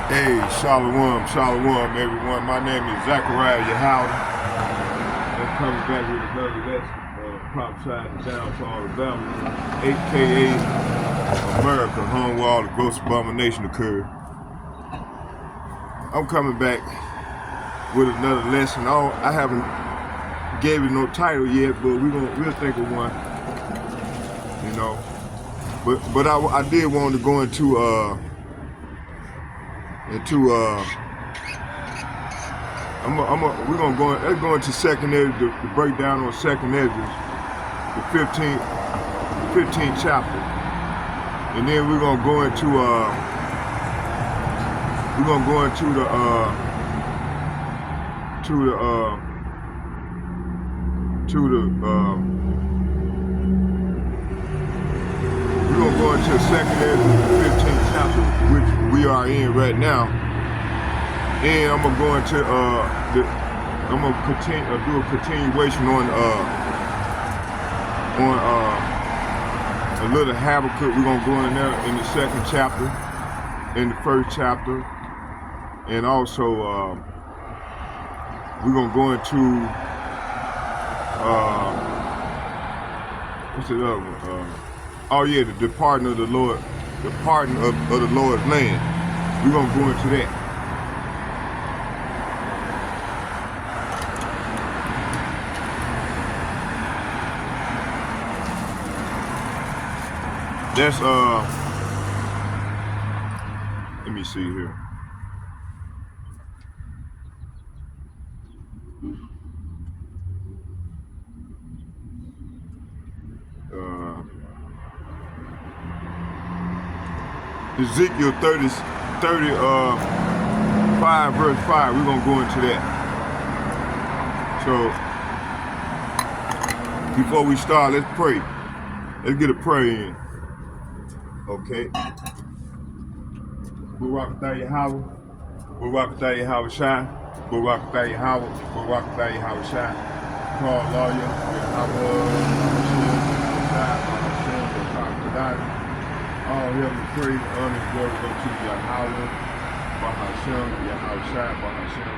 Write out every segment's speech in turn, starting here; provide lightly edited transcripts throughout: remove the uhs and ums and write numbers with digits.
Hey, Shalom, Shalom, everyone. My name is Zachariah Yahweh. I'm coming back with another lesson of prophesied the downfall of Babylon, aka America, home where all the gross abomination occurred. I'm coming back with another lesson. I haven't gave it no title yet, but we'll think of one. You know, but I did want to go into we're gonna let's go into second Ezra, the breakdown on second Ezra, the 15th chapter, and then we're gonna go into we're gonna go into the second Ezra, the 15th chapter, which we are in right now. And I'm gonna go into I'm gonna continue do a continuation on a little Habakkuk. We're gonna go in there in the second chapter, in the first chapter, and also we're gonna go into what's the other one? Oh yeah, the departing of the Lord, the pardon of the Lord's land. We're gonna go into that. That's let me see here. Ezekiel 5 verse 5. We're gonna go into that. So before we start, let's pray. Let's get a prayer in. Okay. Barakatah Yahweh. Barakatah Yahweh Shai. Barakatah Yahweh. Barakatah Yahweh Shai. Call lawyer. All heaven praise, honor, and glory go to Yahweh. Bahashem, Yahweh Shai, Bahashem,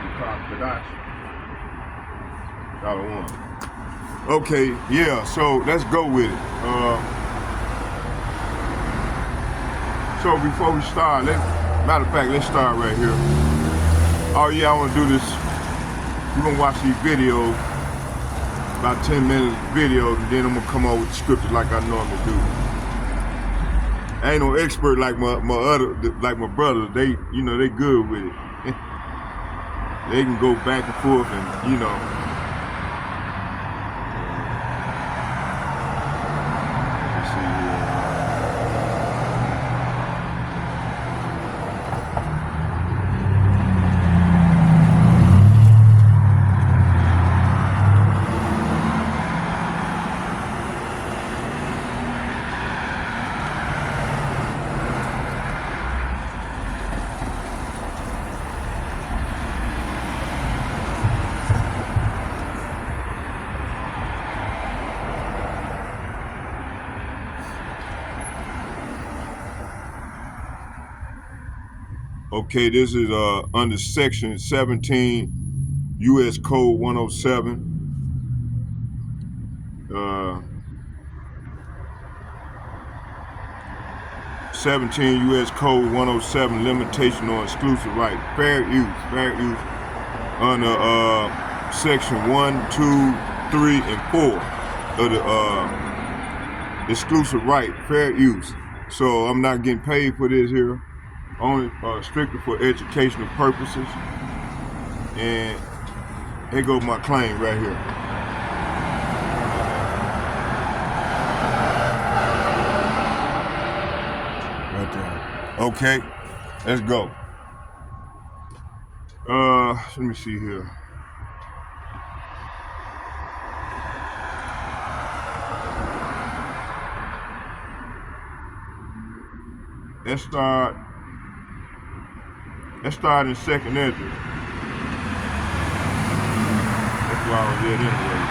Kadash. Shalom. Okay, yeah, so let's go with it. So before we start, matter of fact, let's start right here. Oh yeah, I want to do this. We're going to watch these videos, about 10 minutes videos, and then I'm going to come over with the scriptures like I normally do. I ain't no expert like my brothers. They good with it. They can go back and forth and, Okay, this is under section 17, U.S. Code 107. 17 U.S. Code 107, limitation on exclusive right, fair use under section 1, 2, 3, and 4 of the exclusive right, fair use. So I'm not getting paid for this here. Only strictly for educational purposes. And here goes my claim right here. Right there. Okay, let's go. Let me see here. Let's start in second Ezra. That's why I was there anyway.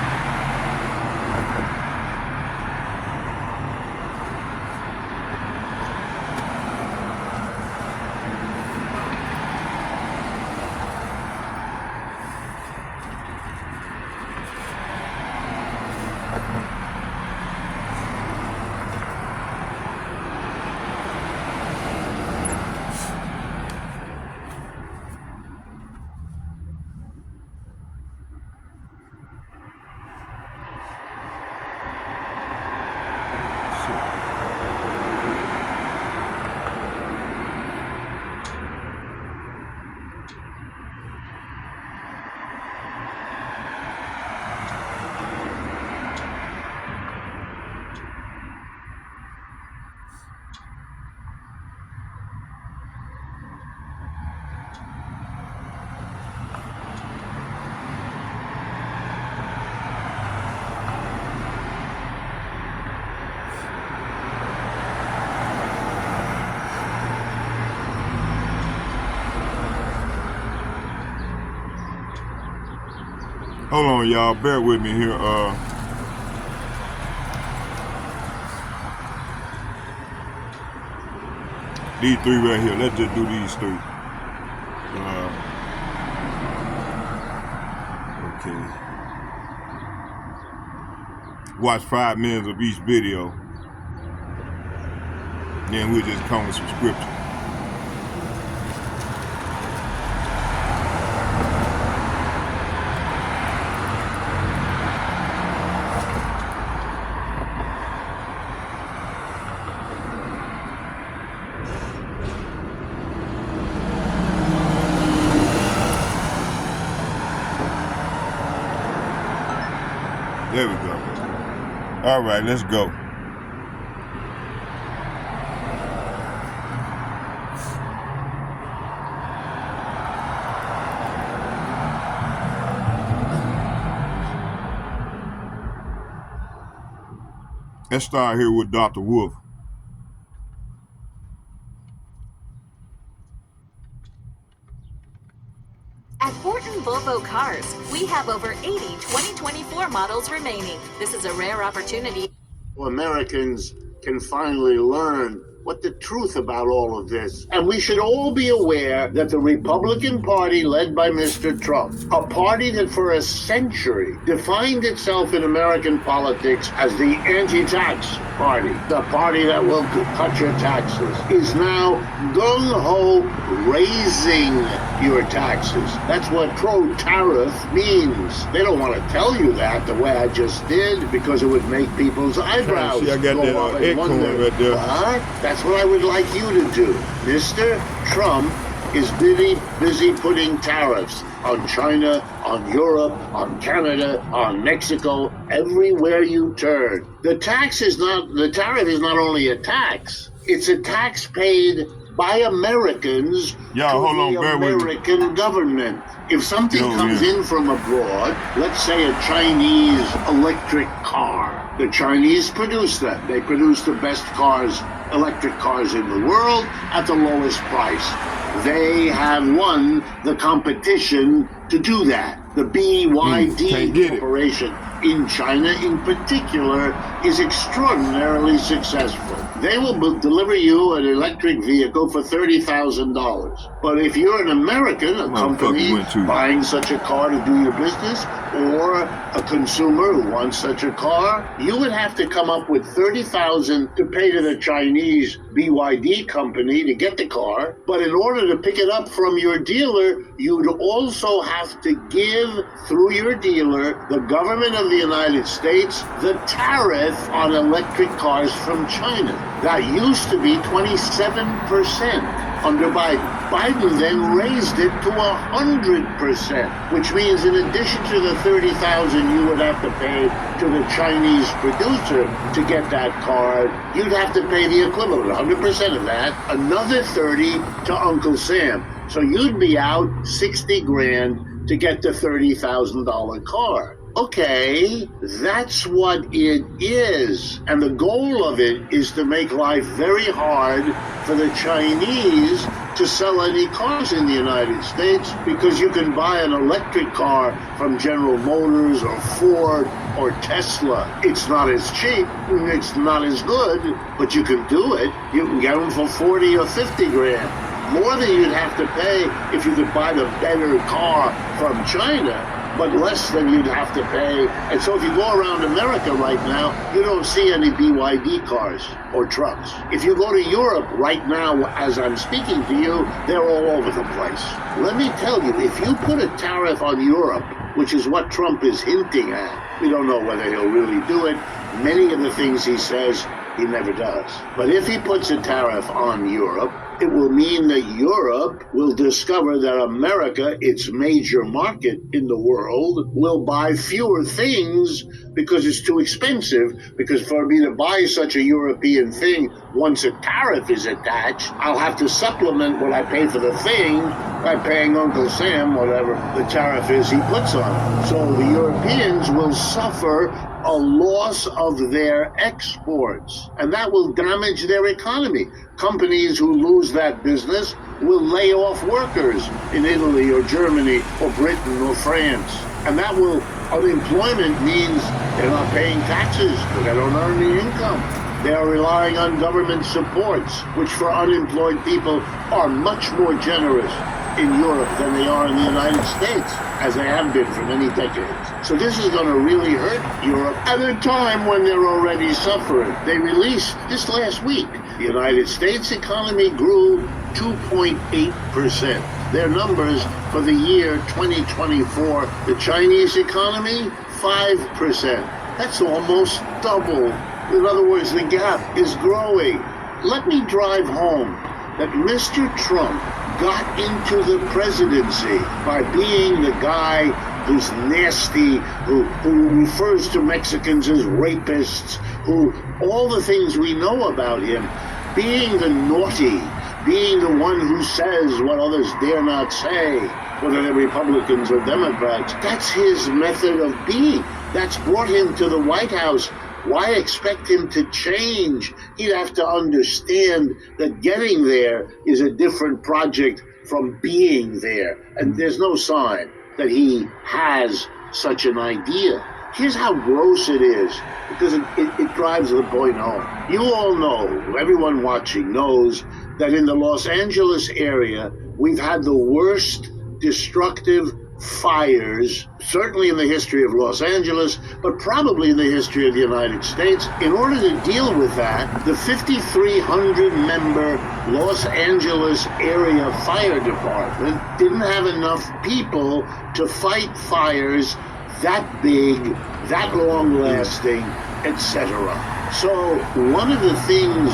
Hold on, y'all. Bear with me here. These three right here. Let's just do these three. Okay. Watch 5 minutes of each video. Then we'll just come with some scripture. There we go. All right, let's go. Let's start here with Dr. Wolf. At Borton Volvo Cars, we have over 80 2024 models remaining. This is a rare opportunity. Americans can finally learn what the truth about all of this. And we should all be aware that the Republican Party, led by Mr. Trump, a party that for a century defined itself in American politics as the anti-tax party, the party that will cut your taxes, is now gung-ho raising your taxes. That's what pro-tariff means. They don't want to tell you that the way I just did because it would make people's eyebrows See, I got go that up and acorn wonder, right there. what? That's what I would like you to do. Mr. Trump is busy putting tariffs on China, on Europe, on Canada, on Mexico, everywhere you turn. The tariff is not only a tax, it's a tax paid by Americans to hold on, the bear with me. American government. If something comes in from abroad, let's say a Chinese electric car, the Chinese produce them. They produce the best cars, electric cars in the world at the lowest price. They have won the competition to do that. The BYD Corporation in China in particular is extraordinarily successful. They will deliver you an electric vehicle for $30,000. But if you're an American, a company buying such a car to do your business, or a consumer who wants such a car, you would have to come up with $30,000 to pay to the Chinese BYD company to get the car. But in order to pick it up from your dealer, you'd also have to give, through your dealer, the government of the United States, the tariff on electric cars from China. That used to be 27% under Biden. Biden then raised it to 100%, which means in addition to the $30,000 you would have to pay to the Chinese producer to get that car, you'd have to pay the equivalent, 100% of that, another 30 to Uncle Sam. So you'd be out 60 grand to get the $30,000 car. Okay, that's what it is. And the goal of it is to make life very hard for the Chinese to sell any cars in the United States, because you can buy an electric car from General Motors or Ford or Tesla. It's not as cheap, it's not as good, but you can do it. You can get them for 40 or 50 grand. More than you'd have to pay if you could buy the better car from China, but less than you'd have to pay. And so if you go around America right now, you don't see any BYD cars or trucks. If you go to Europe right now, as I'm speaking to you, they're all over the place. Let me tell you, if you put a tariff on Europe, which is what Trump is hinting at, we don't know whether he'll really do it. Many of the things he says, he never does. But if he puts a tariff on Europe, it will mean that Europe will discover that America, its major market in the world, will buy fewer things because it's too expensive. Because for me to buy such a European thing, once a tariff is attached, I'll have to supplement what I pay for the thing by paying Uncle Sam whatever the tariff is he puts on it. So the Europeans will suffer a loss of their exports, and that will damage their economy. Companies who lose that business will lay off workers in Italy or Germany or Britain or France, and that will, unemployment means they're not paying taxes because they don't earn the income. They are relying on government supports, which for unemployed people are much more generous in Europe than they are in the United States, as they have been for many decades. So this is going to really hurt Europe at a time when they're already suffering. They released this last week, the United States economy grew 2.8%. Their numbers for the year 2024, the Chinese economy, 5%. That's almost double. In other words, the gap is growing. Let me drive home that Mr. Trump got into the presidency by being the guy who's nasty, who refers to Mexicans as rapists, who all the things we know about him, being the naughty, being the one who says what others dare not say, whether they're Republicans or Democrats. That's his method of being. That's brought him to the White House. Why expect him to change? He'd have to understand that getting there is a different project from being there. And there's no sign that he has such an idea. Here's how gross it is, because it drives the point home. You all know, everyone watching knows, that in the Los Angeles area, we've had the worst destructive fires, certainly in the history of Los Angeles, but probably in the history of the United States. In order to deal with that, the 5,300-member Los Angeles area fire department didn't have enough people to fight fires that big, that long-lasting, etc. So one of the things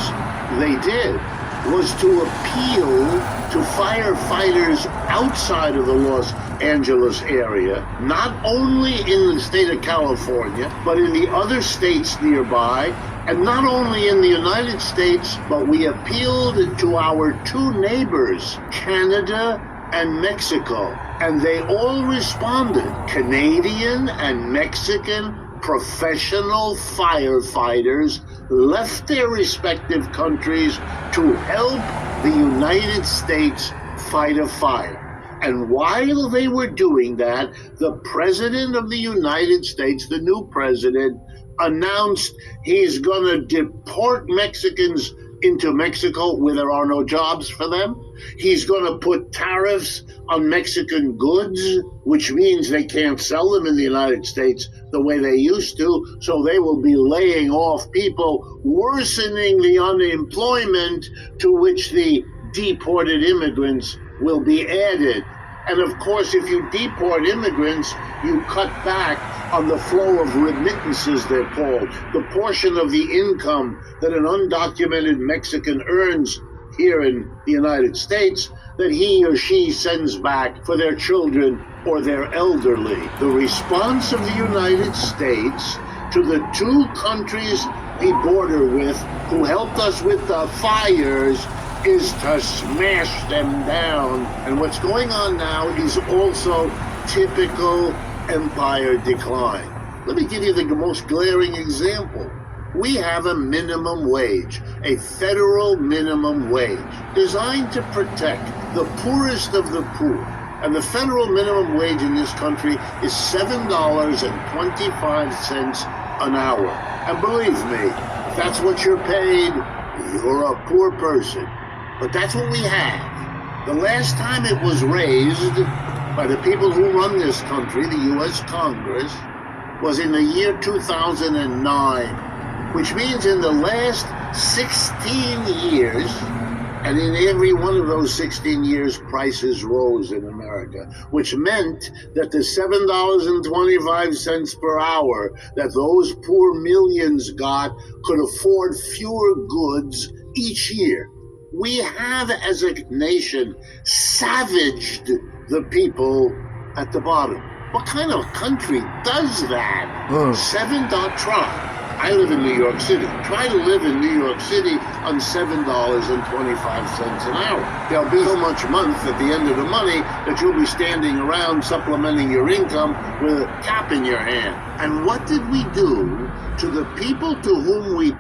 they did was to appeal to firefighters outside of the Los Angeles area, not only in the state of California, but in the other states nearby, and not only in the United States, but we appealed to our two neighbors, Canada and Mexico, and they all responded. Canadian and Mexican professional firefighters left their respective countries to help the United States fight a fire. And while they were doing that, the President of the United States, the new president, announced he's going to deport Mexicans into Mexico where there are no jobs for them. He's going to put tariffs on Mexican goods, which means they can't sell them in the United States the way they used to, so they will be laying off people, worsening the unemployment to which the deported immigrants will be added. And of course, if you deport immigrants, you cut back on the flow of remittances, they're called, the portion of the income that an undocumented Mexican earns here in the United States that he or she sends back for their children or their elderly. The response of the United States to the two countries we border with who helped us with the fires is to smash them down. And what's going on now is also typical empire decline. Let me give you the most glaring example. We have a minimum wage, a federal minimum wage, designed to protect the poorest of the poor. And the federal minimum wage in this country is $7.25 an hour. And believe me, if that's what you're paid, you're a poor person. But that's what we have. The last time it was raised by the people who run this country, the U.S. Congress, was in the year 2009, which means in the last 16 years, and in every one of those 16 years, prices rose in America, which meant that the $7.25 per hour that those poor millions got could afford fewer goods each year. We have, as a nation, savaged the people at the bottom. What kind of country does that? Try. I live in New York City. Try to live in New York City on $7.25 an hour. There'll be so much month at the end of the money that you'll be standing around supplementing your income with a cap in your hand. And what did we do to the people to whom we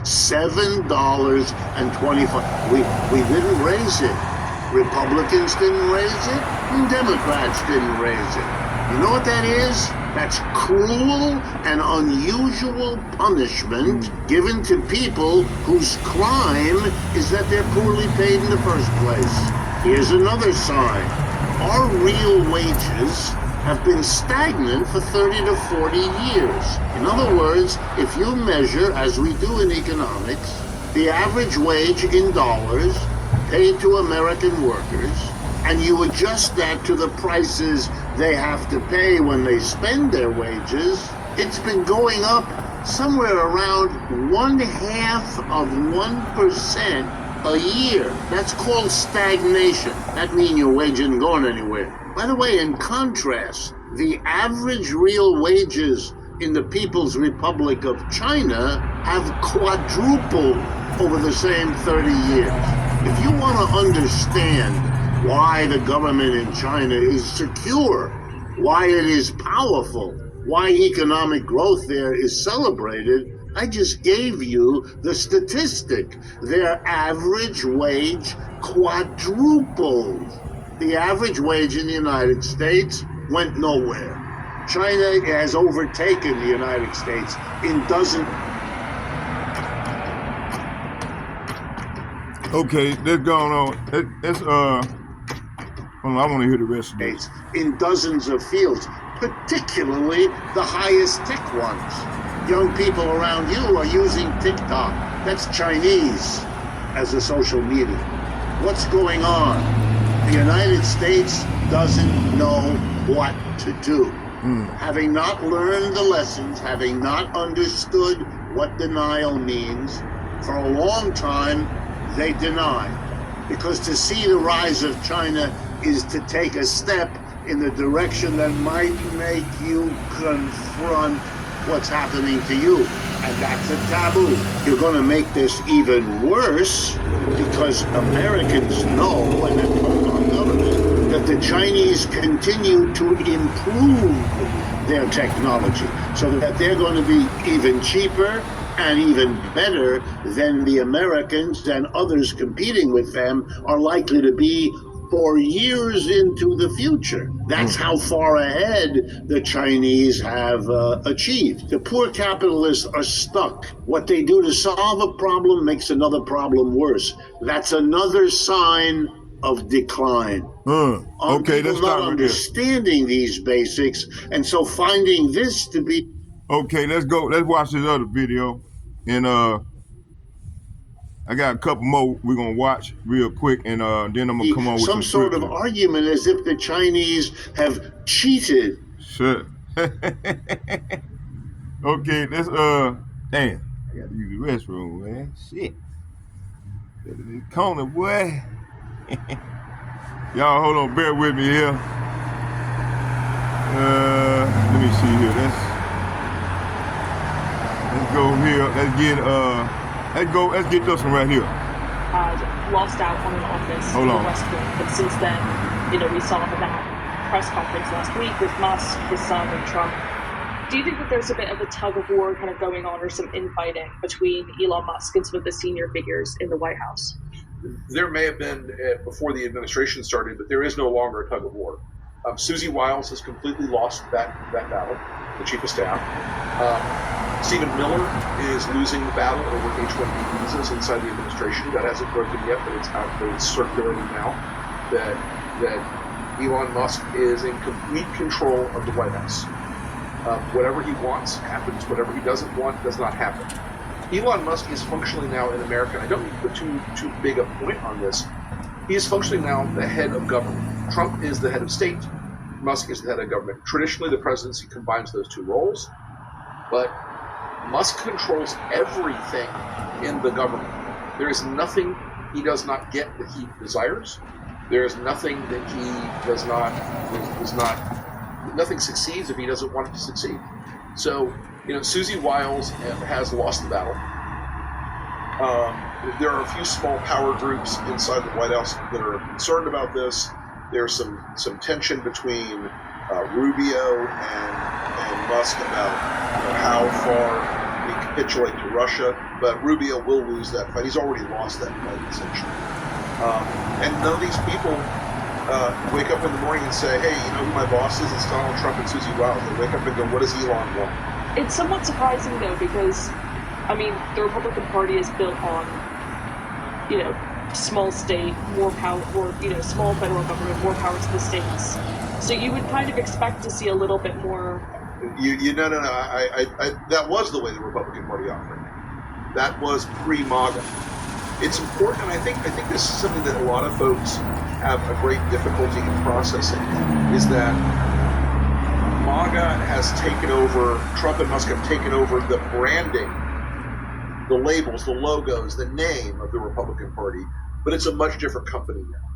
$7.25. We didn't raise it. Republicans didn't raise it, and Democrats didn't raise it. You know what that is? That's cruel and unusual punishment given to people whose crime is that they're poorly paid in the first place. Here's another sign. Our real wages have been stagnant for 30 to 40 years. In other words, if you measure, as we do in economics, the average wage in dollars paid to American workers, and you adjust that to the prices they have to pay when they spend their wages, it's been going up somewhere around 0.5% a year. That's called stagnation. That means your wage isn't going anywhere. By the way, in contrast, the average real wages in the People's Republic of China have quadrupled over the same 30 years. If you want to understand why the government in China is secure, why it is powerful, why economic growth there is celebrated, I just gave you the statistic. Their average wage quadrupled. The average wage in the United States went nowhere. China has overtaken the United States in dozens. Okay, that's going on. That's hold on, I want to hear the rest of this. In dozens of fields, particularly the highest tech ones. Young people around you are using TikTok. That's Chinese as a social media. What's going on? The United States doesn't know what to do. Having not learned the lessons, having not understood what denial means, for a long time, they deny. Because to see the rise of China is to take a step in the direction that might make you confront what's happening to you. And that's a taboo. You're going to make this even worse because Americans know, and they've told our government, that the Chinese continue to improve their technology so that they're going to be even cheaper and even better than the Americans and others competing with them are likely to be for years into the future. That's how far ahead the Chinese have achieved. The poor capitalists are stuck. What they do to solve a problem makes another problem worse. That's another sign of decline. Okay, let's stop right understanding these basics, and so finding this to be. Okay, let's go. Let's watch this other video, and I got a couple more we're gonna watch real quick, and then I'm gonna come on with some sort of argument as if the Chinese have cheated. Sure. Okay, let's damn, I gotta use the restroom, man. Shit. The corner, boy. Y'all hold on, bear with me here. Let me see here. Let's go here. Let's get this one right here. Lost out on an office in the West Wing, but since then, we saw him at that press conference last week with Musk, his son, and Trump. Do you think that there's a bit of a tug of war kind of going on, or some infighting between Elon Musk and some of the senior figures in the White House? There may have been before the administration started, but there is no longer a tug of war. Susie Wiles has completely lost that battle, the chief of staff. Stephen Miller is losing the battle over H-1B visas inside the administration. That hasn't broken yet, but it's out there. It's circulating now that Elon Musk is in complete control of the White House. Whatever he wants happens. Whatever he doesn't want does not happen. Elon Musk is functionally now in America. I don't need to put too big a point on this. He is functionally now the head of government. Trump is the head of state. Musk is the head of government. Traditionally, the presidency combines those two roles, but Musk controls everything in the government. There is nothing he does not get that he desires. There is nothing that he does not, nothing succeeds if he doesn't want it to succeed. So, Susie Wiles has lost the battle. There are a few small power groups inside the White House that are concerned about this. There's some tension between Rubio and Musk about how far we capitulate to Russia, but Rubio will lose that fight. He's already lost that fight, essentially. And none of these people wake up in the morning and say, hey, you know who my boss is? It's Donald Trump and Susie Wiles. They wake up and go, what does Elon want? It's somewhat surprising, though, because, the Republican Party is built on, small state, more power, or, small federal government, more power to the states. So you would kind of expect to see a little bit more. No. That was the way the Republican Party operated. That was pre-MAGA. It's important, and I think this is something that a lot of folks have a great difficulty in processing, is that MAGA has taken over, Trump and Musk have taken over the branding, the labels, the logos, the name of the Republican Party, but it's a much different company now.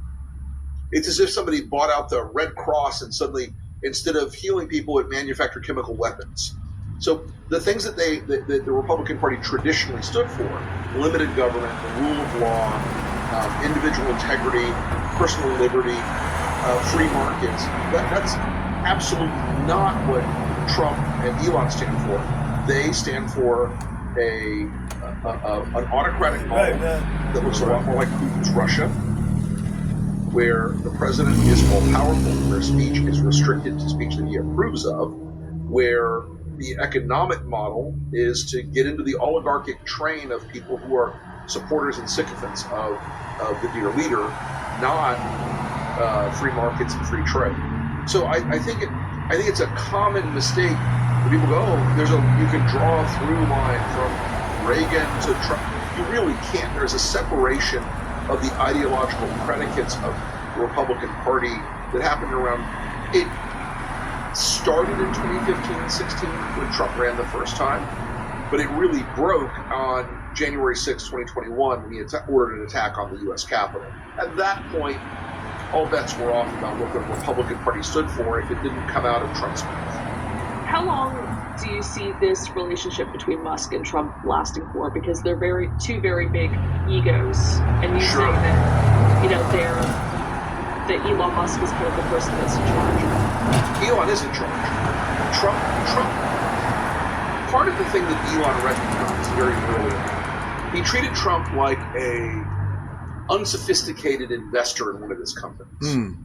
It's as if somebody bought out the Red Cross and suddenly, instead of healing people, it manufactured chemical weapons. So the things that the Republican Party traditionally stood for, limited government, the rule of law, individual integrity, personal liberty, free markets, that's absolutely not what Trump and Elon stand for. They stand for an autocratic model that looks a lot more like Putin's Russia, where the president is all powerful, where speech is restricted to speech that he approves of, where the economic model is to get into the oligarchic train of people who are supporters and sycophants of the dear leader, not free markets and free trade. So I think it's a common mistake when people go, you can draw a through line from Reagan to Trump. You really can't. There's a separation of the ideological predicates of the Republican Party that happened around. It started in 2015 and 16 when Trump ran the first time, but it really broke on January 6, 2021 when he ordered an attack on the U.S. Capitol. At that point, all bets were off about what the Republican Party stood for if it didn't come out of Trump's mouth. How long do you see this relationship between Musk and Trump lasting for? Because they're two very big egos, and you say that Elon Musk is kind of the person that's in charge. Elon is in charge. Trump. Part of the thing that Elon recognized very early on, he treated Trump like a unsophisticated investor in one of his companies.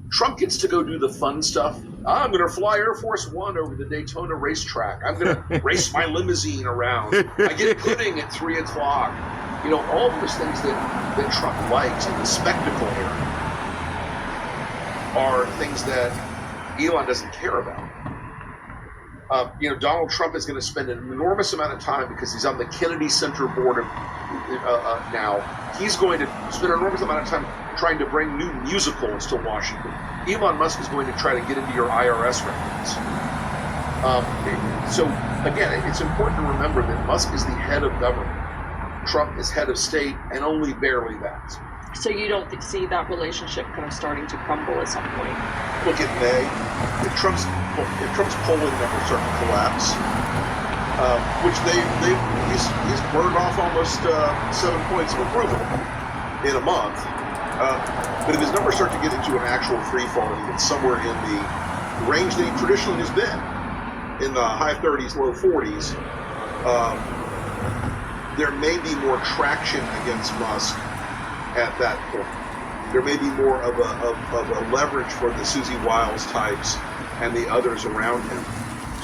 Trump gets to go do the fun stuff. I'm going to fly Air Force One over the Daytona racetrack. I'm going to race my limousine around. I get pudding at 3 o'clock. All those things that Trump likes in the spectacle area are things that Elon doesn't care about. Donald Trump is going to spend an enormous amount of time, because he's on the Kennedy Center board now. He's going to spend an enormous amount of time trying to bring new musicals to Washington. Elon Musk is going to try to get into your IRS records. So again, it's important to remember that Musk is the head of government. Trump is head of state, and only barely that. So you don't see that relationship kind of starting to crumble at some point? Look, it may. If Trump's polling numbers start to collapse, which he's burned off almost 7 points of approval in a month. But if his numbers start to get into an actual free fall, and he gets somewhere in the range that he traditionally has been, in the high 30s, low 40s, there may be more traction against Musk at that point. There may be more of a leverage for the Susie Wiles types and the others around him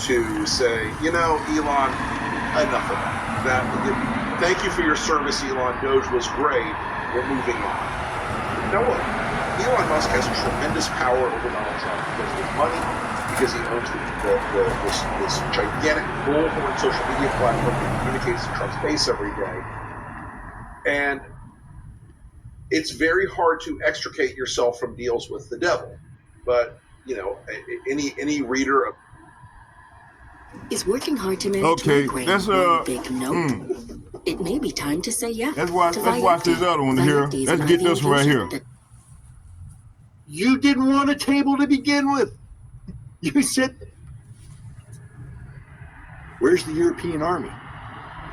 to say, Elon, enough of that. Thank you for your service, Elon. Doge was great. We're moving on. Elon Musk has tremendous power over Donald Trump because of his money, because he owns this gigantic bullhorn social media platform that communicates to Trump's base every day. And it's very hard to extricate yourself from deals with the devil. But, any reader of is working hard to manage my brain. That's big note. It may be time to say yes. Let's watch this other one here. Let's get this one right here. You didn't want a table to begin with. You said Where's the European army?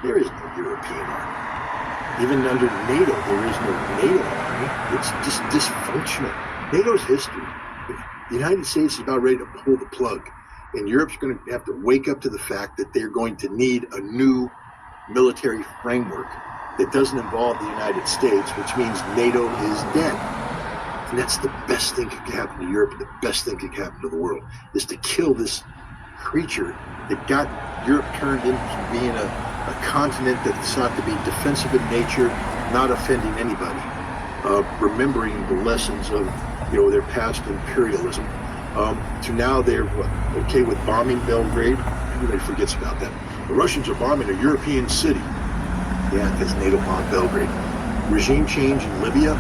There is no European army. Even under NATO, there is no NATO army. It's just dysfunctional. NATO's history. The United States is about ready to pull the plug. And Europe's going to have to wake up to the fact that they're going to need a new military framework that doesn't involve the United States, which means NATO is dead. And that's the best thing that could happen to Europe, and the best thing that could happen to the world, is to kill this creature that got Europe turned into being a continent that sought to be defensive in nature, not offending anybody, remembering the lessons of their past imperialism. To now they're okay with bombing Belgrade. Everybody forgets about that. The Russians are bombing a European city. Yeah, because NATO bombed Belgrade. Regime change in Libya.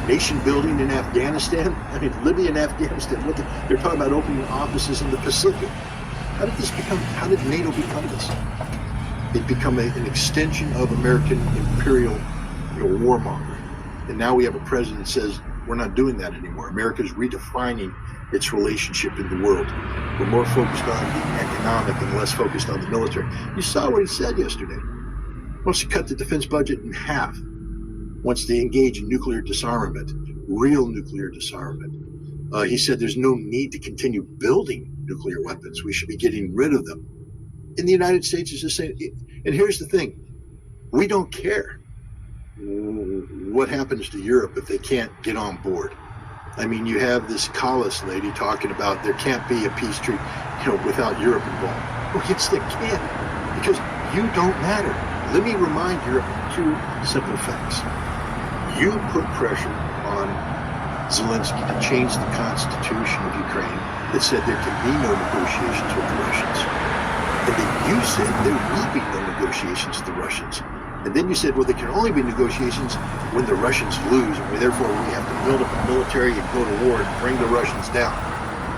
Nation building in Afghanistan. I mean, Libya and Afghanistan. They're talking about opening offices in the Pacific. How did NATO become this? It become an extension of American imperial warmonger. And now we have a president that says, we're not doing that anymore. America's redefining its relationship in the world. We're more focused on the economic and less focused on the military. You saw what he said yesterday. He wants to cut the defense budget in half. Wants to engage in nuclear disarmament, real nuclear disarmament. He said there's no need to continue building nuclear weapons. We should be getting rid of them. And the United States is just saying, and here's the thing, we don't care what happens to Europe if they can't get on board. I mean, you have this Callas lady talking about there can't be a peace treaty, without Europe involved. Well, yes, there can, because you don't matter. Let me remind Europe of two simple facts. You put pressure on Zelensky to change the constitution of Ukraine that said there can be no negotiations with the Russians. And then you said there will be no negotiations with the Russians. And then you said, well, there can only be negotiations when the Russians lose, and therefore we have to build up a military and go to war and bring the Russians down.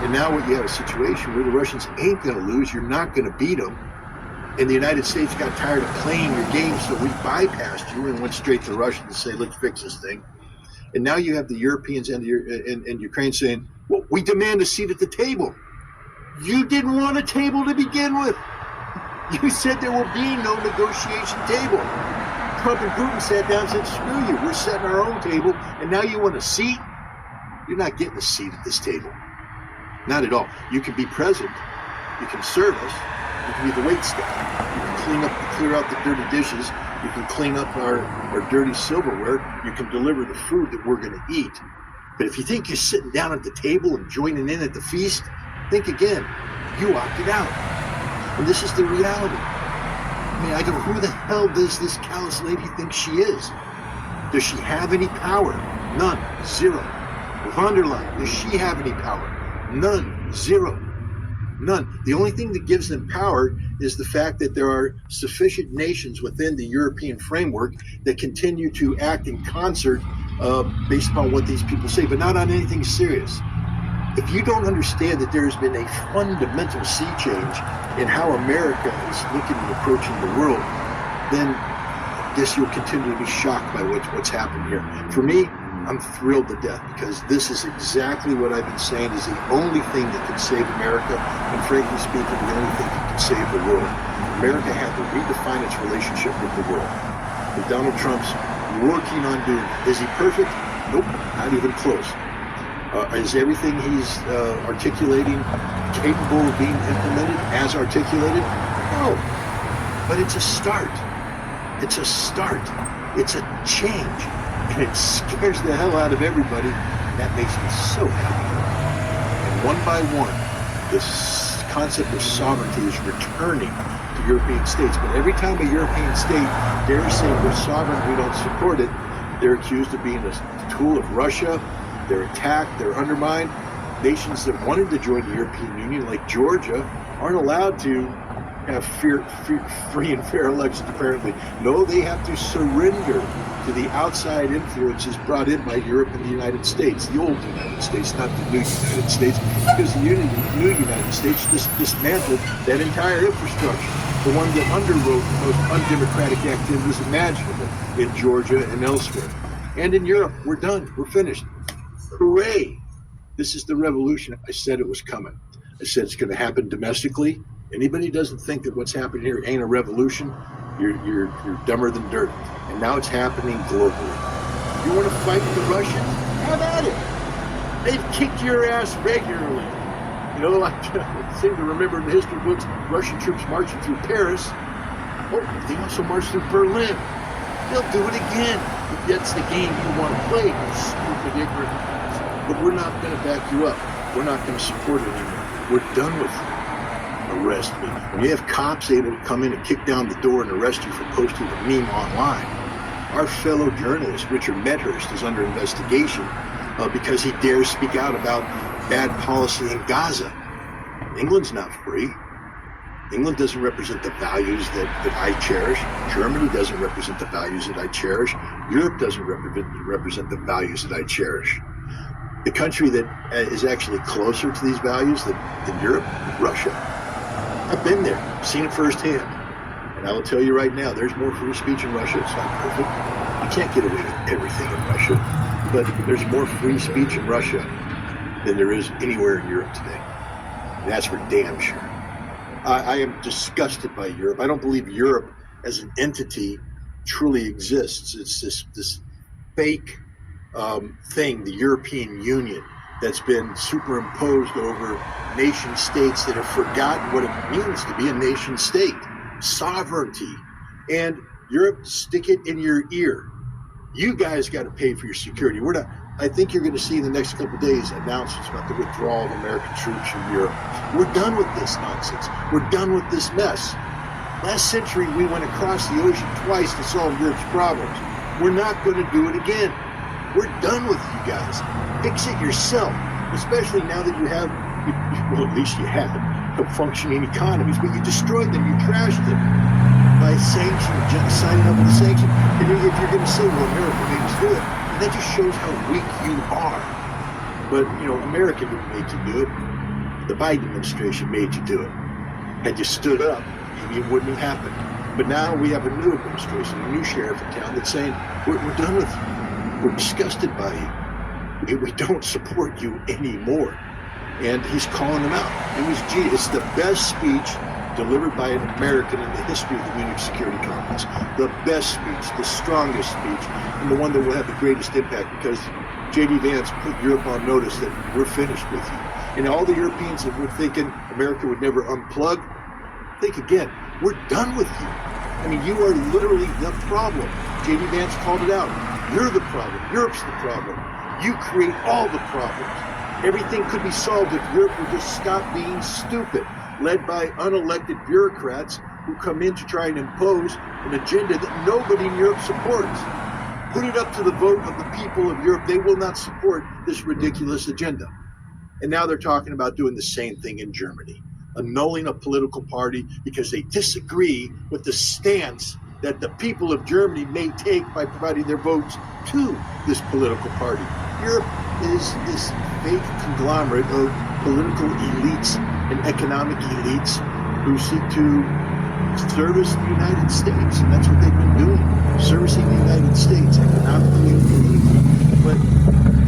And now what you have a situation where the Russians ain't going to lose, you're not going to beat them, and the United States got tired of playing your game, so we bypassed you and went straight to the Russians and say, let's fix this thing. And now you have the Europeans and Ukraine saying, well, we demand a seat at the table. You didn't want a table to begin with. You said there will be no negotiation table. Trump and Putin sat down and said, screw you, we're setting our own table, and now you want a seat? You're not getting a seat at this table. Not at all. You can be president, you can serve us, you can be the wait staff, you can clear out the dirty dishes, you can clean up our dirty silverware, you can deliver the food that we're going to eat. But if you think you're sitting down at the table and joining in at the feast, think again. You opted out. And this is the reality. I mean, I go, who the hell does this Callas lady think she is? Does she have any power? None. Zero. Von der Leyen, does she have any power? None. Zero. None. The only thing that gives them power is the fact that there are sufficient nations within the European framework that continue to act in concert based upon what these people say, but not on anything serious. If you don't understand that there's been a fundamental sea change in how America is looking and approaching the world, then I guess you'll continue to be shocked by what's happened here. For me, I'm thrilled to death, because this is exactly what I've been saying is the only thing that can save America, and frankly speaking, the only thing that can save the world. America had to redefine its relationship with the world. And Donald Trump's working on doing it. Is he perfect? Nope, not even close. Is everything he's articulating capable of being implemented as articulated? No, but it's a start. It's a start. It's a change. And it scares the hell out of everybody. And that makes me so happy. And one by one, this concept of sovereignty is returning to European states. But every time a European state dares say we're sovereign, we don't support it, they're accused of being a tool of Russia. They're attacked, they're undermined. Nations that wanted to join the European Union, like Georgia, aren't allowed to have free and fair elections, apparently. No, they have to surrender to the outside influences brought in by Europe and the United States, the old United States, not the new United States, because the new United States just dismantled that entire infrastructure, the one that underwrote the most undemocratic activities imaginable in Georgia and elsewhere. And in Europe, we're done, we're finished. Hooray! This is the revolution. I said it was coming. I said it's going to happen domestically. Anybody doesn't think that what's happening here ain't a revolution, you're dumber than dirt. And now it's happening globally. You want to fight the Russians? Have at it. They've kicked your ass regularly. You know, I seem to remember in the history books, Russian troops marching through Paris. Oh, they also marched through Berlin. They'll do it again. If that's the game you want to play, you stupid, ignorant. But we're not going to back you up. We're not going to support it anymore. We're done with you. Arrest me. When you have cops able to come in and kick down the door and arrest you for posting a meme online, our fellow journalist, Richard Medhurst, is under investigation because he dares speak out about bad policy in Gaza. England's not free. England doesn't represent the values that I cherish. Germany doesn't represent the values that I cherish. Europe doesn't represent the values that I cherish. The country that is actually closer to these values than Europe, Russia. I've been there, seen it firsthand. And I will tell you right now, there's more free speech in Russia. It's not perfect. You can't get away with everything in Russia. But there's more free speech in Russia than there is anywhere in Europe today. And that's for damn sure. I am disgusted by Europe. I don't believe Europe as an entity truly exists. It's this fake thing, the European Union, that's been superimposed over nation states that have forgotten what it means to be a nation state. Sovereignty. And Europe, stick it in your ear. You guys got to pay for your security. We're not. I think you're going to see in the next couple of days announcements about the withdrawal of American troops from Europe. We're done with this nonsense. We're done with this mess. Last century, we went across the ocean twice to solve Europe's problems. We're not going to do it again. We're done with you guys. Fix it yourself, especially now that you have, well, at least you had, functioning economies, but you destroyed them, you trashed them by signing up with the sanction. And if you're going to say, well, America made us do it, that just shows how weak you are. But, you know, America didn't make you do it. The Biden administration made you do it. Had you stood up, maybe it wouldn't have happened. But now we have a new administration, a new sheriff in town that's saying, we're done with you. We're disgusted by you. We don't support you anymore. And he's calling them out. It's the best speech delivered by an American in the history of the Munich Security Conference. The best speech, the strongest speech, and the one that will have the greatest impact, because J.D. Vance put Europe on notice that we're finished with you. And all the Europeans that were thinking America would never unplug, think again, we're done with you. I mean, you are literally the problem. J.D. Vance called it out. You're the problem. Europe's the problem. You create all the problems. Everything could be solved if Europe would just stop being stupid, led by unelected bureaucrats who come in to try and impose an agenda that nobody in Europe supports. Put it up to the vote of the people of Europe. They will not support this ridiculous agenda. And now they're talking about doing the same thing in Germany, annulling a political party because they disagree with the stance that the people of Germany may take by providing their votes to this political party. Europe is this fake conglomerate of political elites and economic elites who seek to service the United States, and that's what they've been doing, servicing the United States economically and politically. But,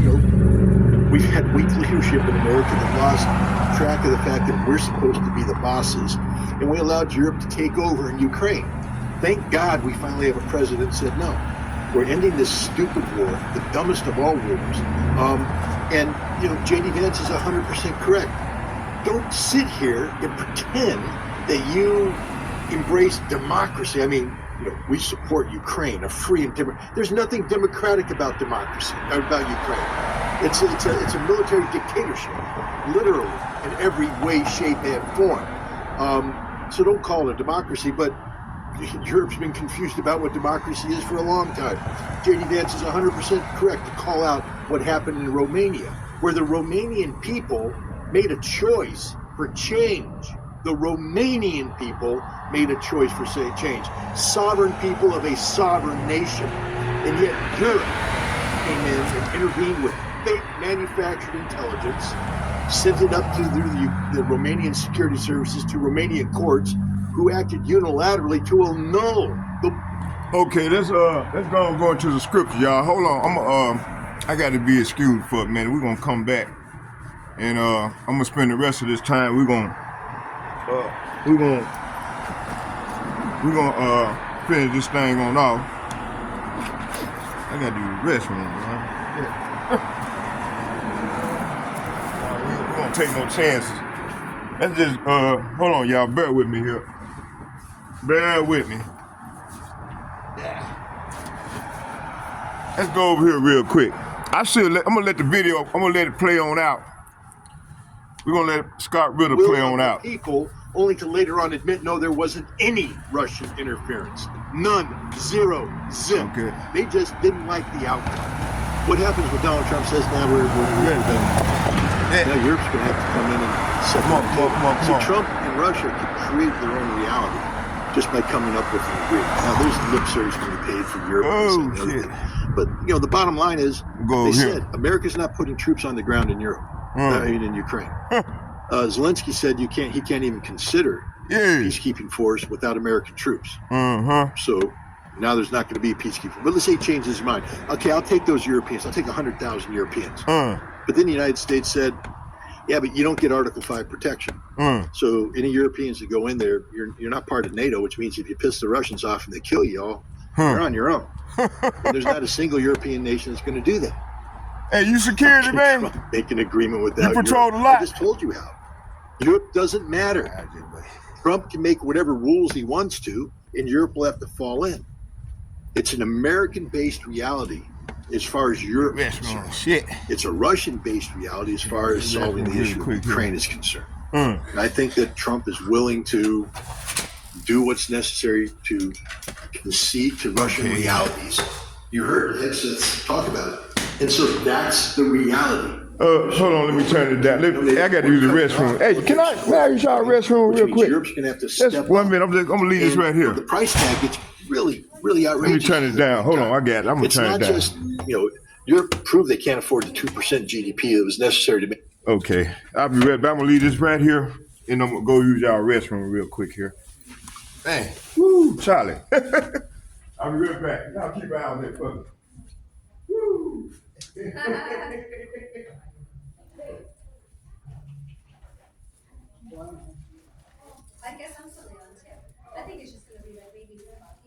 you know, we've had weak leadership in America that lost track of the fact that we're supposed to be the bosses, and we allowed Europe to take over in Ukraine. Thank God we finally have a president that said, no, we're ending this stupid war, the dumbest of all wars. And, you know, J.D. Vance is 100% correct. Don't sit here and pretend that you embrace democracy. I mean, you know, we support Ukraine, a free and democratic. There's nothing democratic about democracy, or about Ukraine. It's a military dictatorship, literally, in every way, shape, and form. So don't call it a democracy, but Europe's been confused about what democracy is for a long time. J.D. Vance is 100% correct to call out what happened in Romania, where the Romanian people made a choice for change. The Romanian people made a choice for change. Sovereign people of a sovereign nation. And yet Europe came in and intervened with fake manufactured intelligence, sent it up to the Romanian security services, to Romanian courts, who acted unilaterally to annul the... Okay, let's go into the scripture, y'all. Hold on, I got to be excused for a minute. We're gonna come back, and I'm gonna spend the rest of this time. We're gonna we're gonna finish this thing on off. I gotta do the restroom, man. Yeah. We don't take no chances. Let's just hold on, y'all. Bear with me here. Bear with me. Yeah. Let's go over here real quick. I'm gonna let the video. I'm gonna let it play on out. We're gonna let Scott Ritter play on out. People only to later on admit, no, there wasn't any Russian interference. None. Zero. Zip. Okay. They just didn't like the outcome. What happens when Donald Trump says, now we're ready? Now Europe's going to have to come in and set them up. So Trump and Russia can create their own reality just by coming up with an agreement. Now there's lip service going to be paid for Europe. But the bottom line is, said America's not putting troops on the ground in Europe. In Ukraine. Zelensky said he can't even consider peacekeeping force without American troops. So now there's not going to be a peacekeeping. But let's say he changes his mind. Okay, I'll take those Europeans. I'll take 100,000 Europeans. But then the United States said, yeah, but you don't get Article 5 protection. So any Europeans that go in there, you're not part of NATO, which means if you piss the Russians off and they kill you all, you're on your own. And there's not a single European nation that's going to do that. Hey, you security, man. Make an agreement with that. You patrolled a lot. I just told you how. Europe doesn't matter. Trump can make whatever rules he wants to, and Europe will have to fall in. It's an American-based reality as far as Europe is concerned. It's a Russian-based reality as far as solving the issue of Ukraine is concerned. And I think that Trump is willing to do what's necessary to concede to Russian realities. You heard it. Let's talk about it. And so that's the reality. Hold on, let me turn it down. I got to use the restroom. Hey, can I use y'all restroom real quick? Europe's going to have to step up. 1 minute. I'm gonna leave this right here. The price tag gets really, really outrageous. Let me turn it down. Hold on, I got it. I'm gonna turn it down. It's not just, Europe proved they can't afford the 2% GDP that was necessary to make. Okay, I'll be right back. I'm gonna leave this right here, and I'm gonna go use y'all restroom real quick here. Dang, woo, Charlie. I'll be right back. Y'all keep an eye on that fucker. Woo. I guess I'm still on too. I think it's just gonna be like maybe that's what I'm.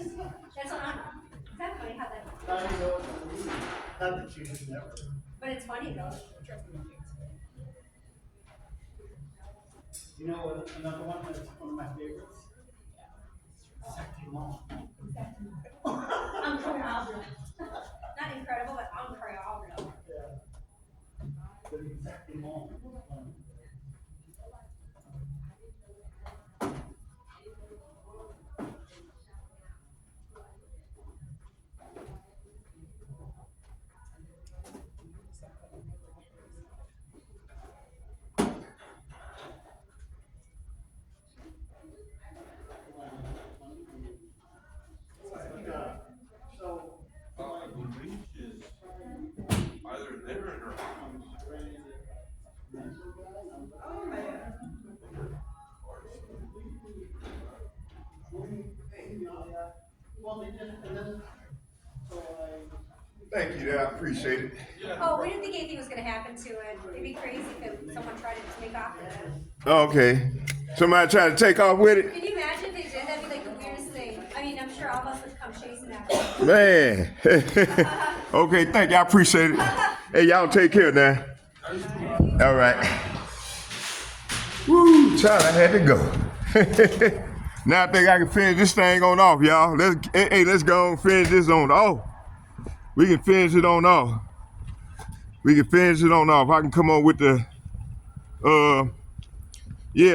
Is that funny how that? Not that you should never. But it's funny though. You know what? Another one that's one of my favorites. Exactement. Incredible. Not incredible, but incredible. Yeah. But exactement. Thank you, I appreciate it. Oh, we didn't think anything was gonna happen to it. It'd be crazy if someone tried to take off with it. Oh, okay. Somebody trying to take off with it? Can you imagine if they did? That'd be like the weirdest thing. I mean, I'm sure all of us would come chasing after them. Man. Okay, thank you. I appreciate it. Hey, y'all take care now. All right. Woo, child, I had to go. Now I think I can finish this thing on off, y'all. Let's go and finish this on off. We can finish it on off. I can come on with the,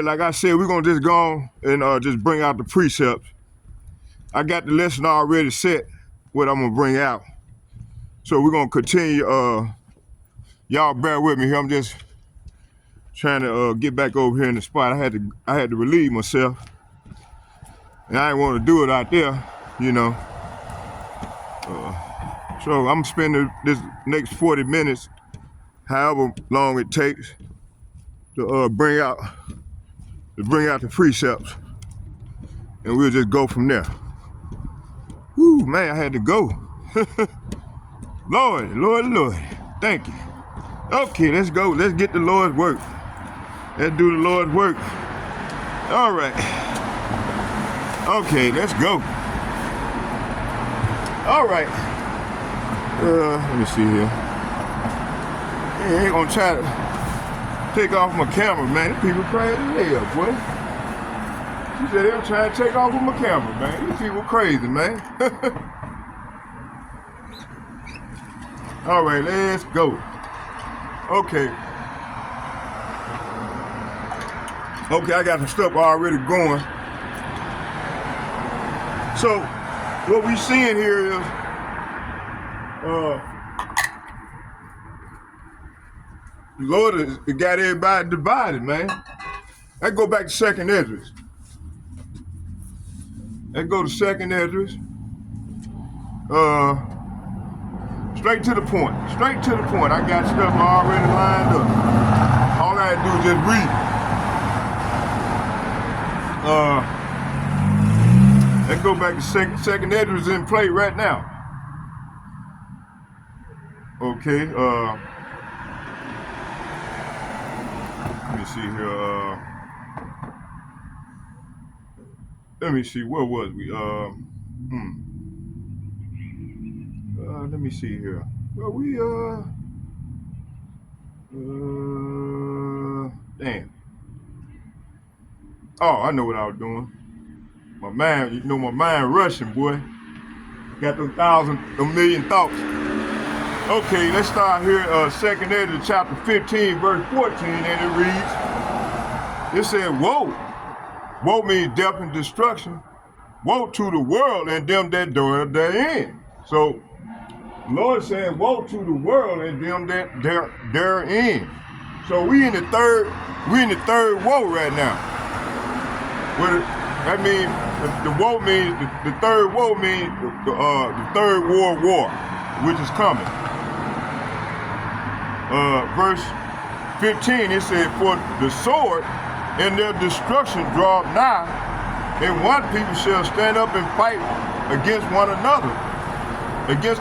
like I said, we're gonna just go on and just bring out the precepts. I got the lesson already set, what I'm gonna bring out. So we're gonna continue, y'all bear with me here. I'm just trying to get back over here in the spot. I had to relieve myself. And I didn't want to do it out there, So I'm spending this next 40 minutes, however long it takes, to bring out the precepts, and we'll just go from there. Woo, man, I had to go. Lord, thank you. Okay, let's go. Let's get the Lord's work. Let's do the Lord's work. All right. Okay, let's go. All right. Let me see here. Hey, I ain't gonna try to take off my camera, man. These people crazy as hell, boy. She said they were trying to take off with my camera, man. These people crazy, man. All right, let's go. Okay, I got some stuff already going. So, what we seeing here is, the Lord has got everybody divided, man. Let's go back to 2nd Esdras. Let's go to 2nd Esdras. Straight to the point. I got stuff already lined up. All I had to do is just read. Let's go back to 2nd Esdras in play right now. Okay. Let me see here. Let me see. Where was we? Let me see here. Well, we damn. Oh, I know what I was doing. My mind rushing, boy. Got a million thoughts. Okay, let's start here. 2nd Esdras chapter 15, verse 14, and it reads. It said, "Woe! Woe means death and destruction. Woe to the world and them that dwell therein." So, Lord said, "Woe to the world and them that therein." So we in the third woe right now. That means the woe means the third woe means the third world war, which is coming. Verse 15, it said, "For the sword and their destruction draw nigh, and one people shall stand up and fight against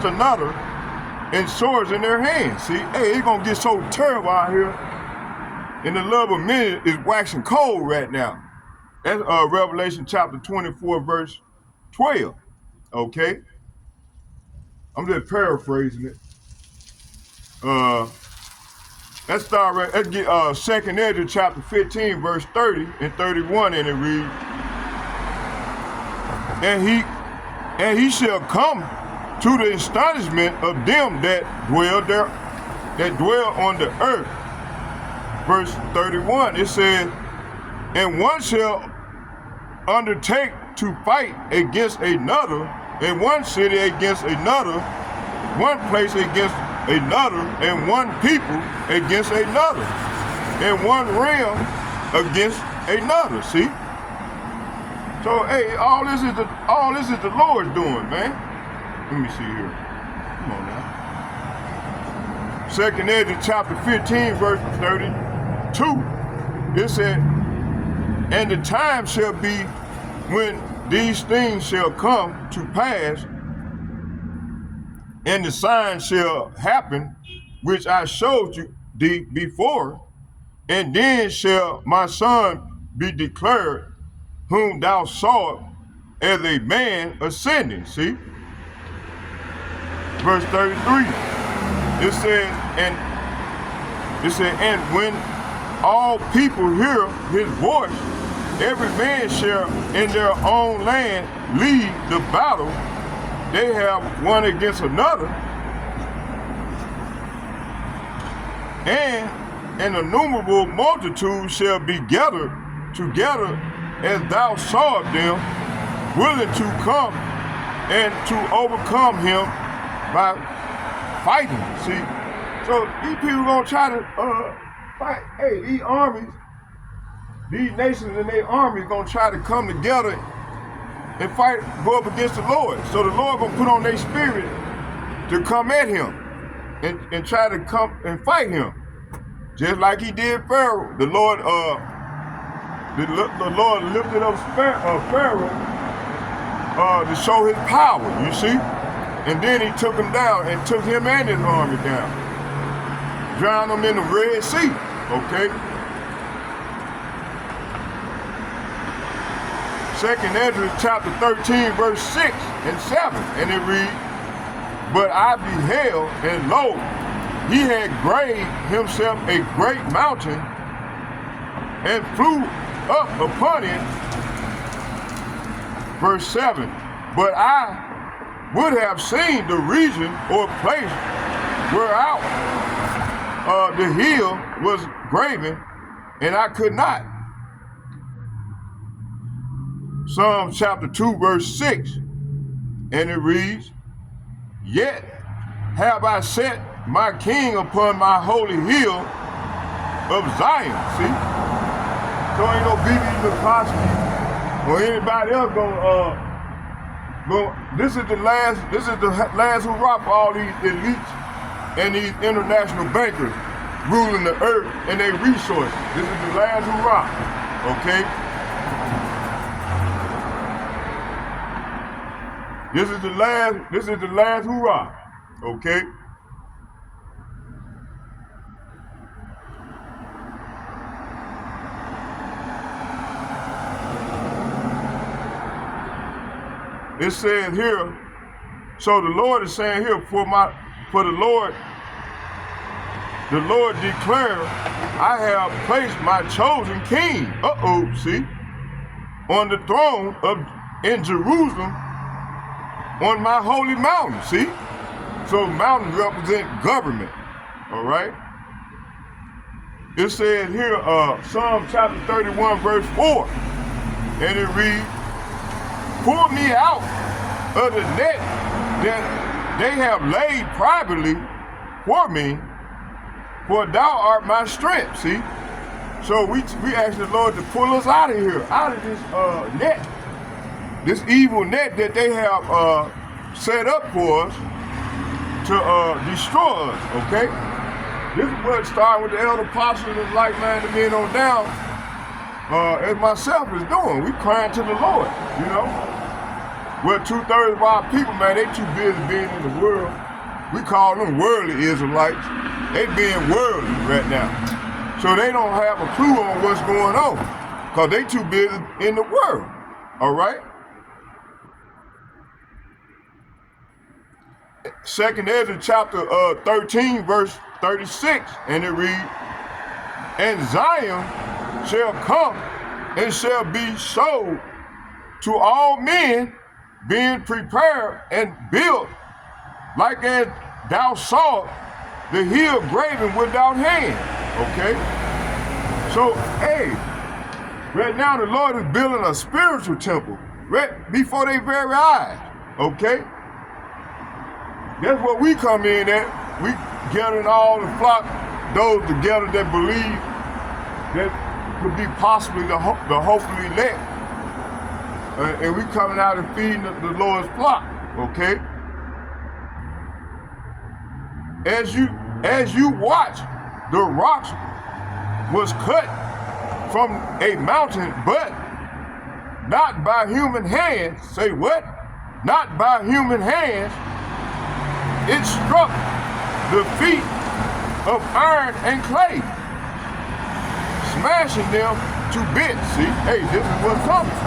another, and swords in their hands." See, hey, it's gonna get so terrible out here, and the love of men is waxing cold right now. That's Revelation chapter 24, verse 12. Okay, I'm just paraphrasing it. Let's start right. Let's get 2nd Esdras chapter 15, verse 30 and 31, and it reads, "And he shall come to the astonishment of them that dwell on the earth." Verse 31, it says, "And one shall undertake to fight against another, and one city against another, one place against another, and one people against another, and one realm against another." See? So hey, all this is the Lord's doing, man. Let me see here. Come on now. 2nd Esdras chapter 15, verse 32. It said, "And the time shall be when these things shall come to pass, and the sign shall happen, which I showed thee before, and then shall my son be declared, whom thou sawest as a man ascending." See? Verse 33. It says, "And when all people hear his voice, every man shall in their own land lead the battle they have one against another, and an innumerable multitude shall be gathered together as thou sawest them, willing to come and to overcome him by fighting." See, so these people gonna try to fight. Hey, these armies, these nations and their armies gonna try to come together and go up against the Lord. So the Lord gonna put on their spirit to come at him and try to come and fight him. Just like he did Pharaoh. The Lord lifted up Pharaoh to show his power, you see? And then he took him down and took him and his army down. Drowned them in the Red Sea, okay? 2nd Ezra chapter 13, verse 6 and 7, and it reads, "But I beheld, and lo, he had graved himself a great mountain, and flew up upon it." Verse 7, "But I would have seen the region or place whereout the hill was graven, and I could not." Psalm chapter 2, verse 6, and it reads, "Yet have I set my king upon my holy hill of Zion." See? So ain't no B.B. McCoskey or anybody else go. This is the last hurrah for all these elites and these international bankers ruling the earth and their resources. This is the last hurrah, okay? This is the last hurrah, okay? It says here, so the Lord is saying here, the Lord declared, "I have placed my chosen king," see, "on the throne in Jerusalem, on my holy mountain," see? So mountains represent government, all right? It says here, Psalm chapter 31, verse 4, and it reads, "Pull me out of the net that they have laid privately for me, for thou art my strength." See? So we ask the Lord to pull us out of here, out of this net, this evil net that they have set up for us to destroy us, okay? This is what started with the elder apostles and like-minded men on down, as myself is doing. We crying to the Lord, you know? Well, 2/3 of our people, man, they too busy being in the world. We call them worldly Israelites. They being worldly right now. So they don't have a clue on what's going on, because they too busy in the world, all right? 2nd Ezra chapter 13, verse 36, and it reads, "And Zion shall come and shall be sold to all men, being prepared and built, like as thou sawest the hill graven without hand." Okay? So, hey, right now the Lord is building a spiritual temple right before their very eyes. Okay? That's what we come in at. We gathering all the flock, those together that believe that could be possibly the hopefully elect. And we coming out and feeding the Lord's flock, okay? As you watch, the rocks was cut from a mountain, but not by human hands. Say what? Not by human hands. It struck the feet of iron and clay, smashing them to bits. See, hey, this is what's coming.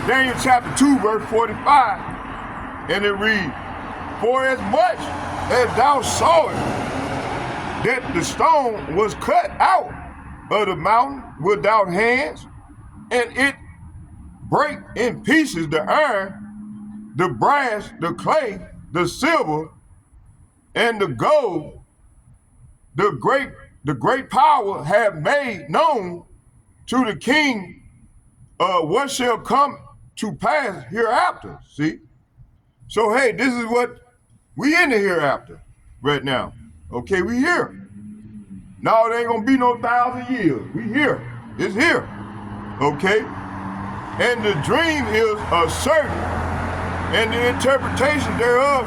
Daniel chapter 2, verse 45, and it reads, "For as much as thou sawest that the stone was cut out of the mountain without hands, and it break in pieces the iron, the brass, the clay, the silver, and the gold, the great power have made known to the king what shall come to pass hereafter." See? So hey, this is what we in the hereafter right now. Okay, we here. No, it ain't gonna be no 1,000 years. We here. It's here. Okay? And the dream is certain, and the interpretation thereof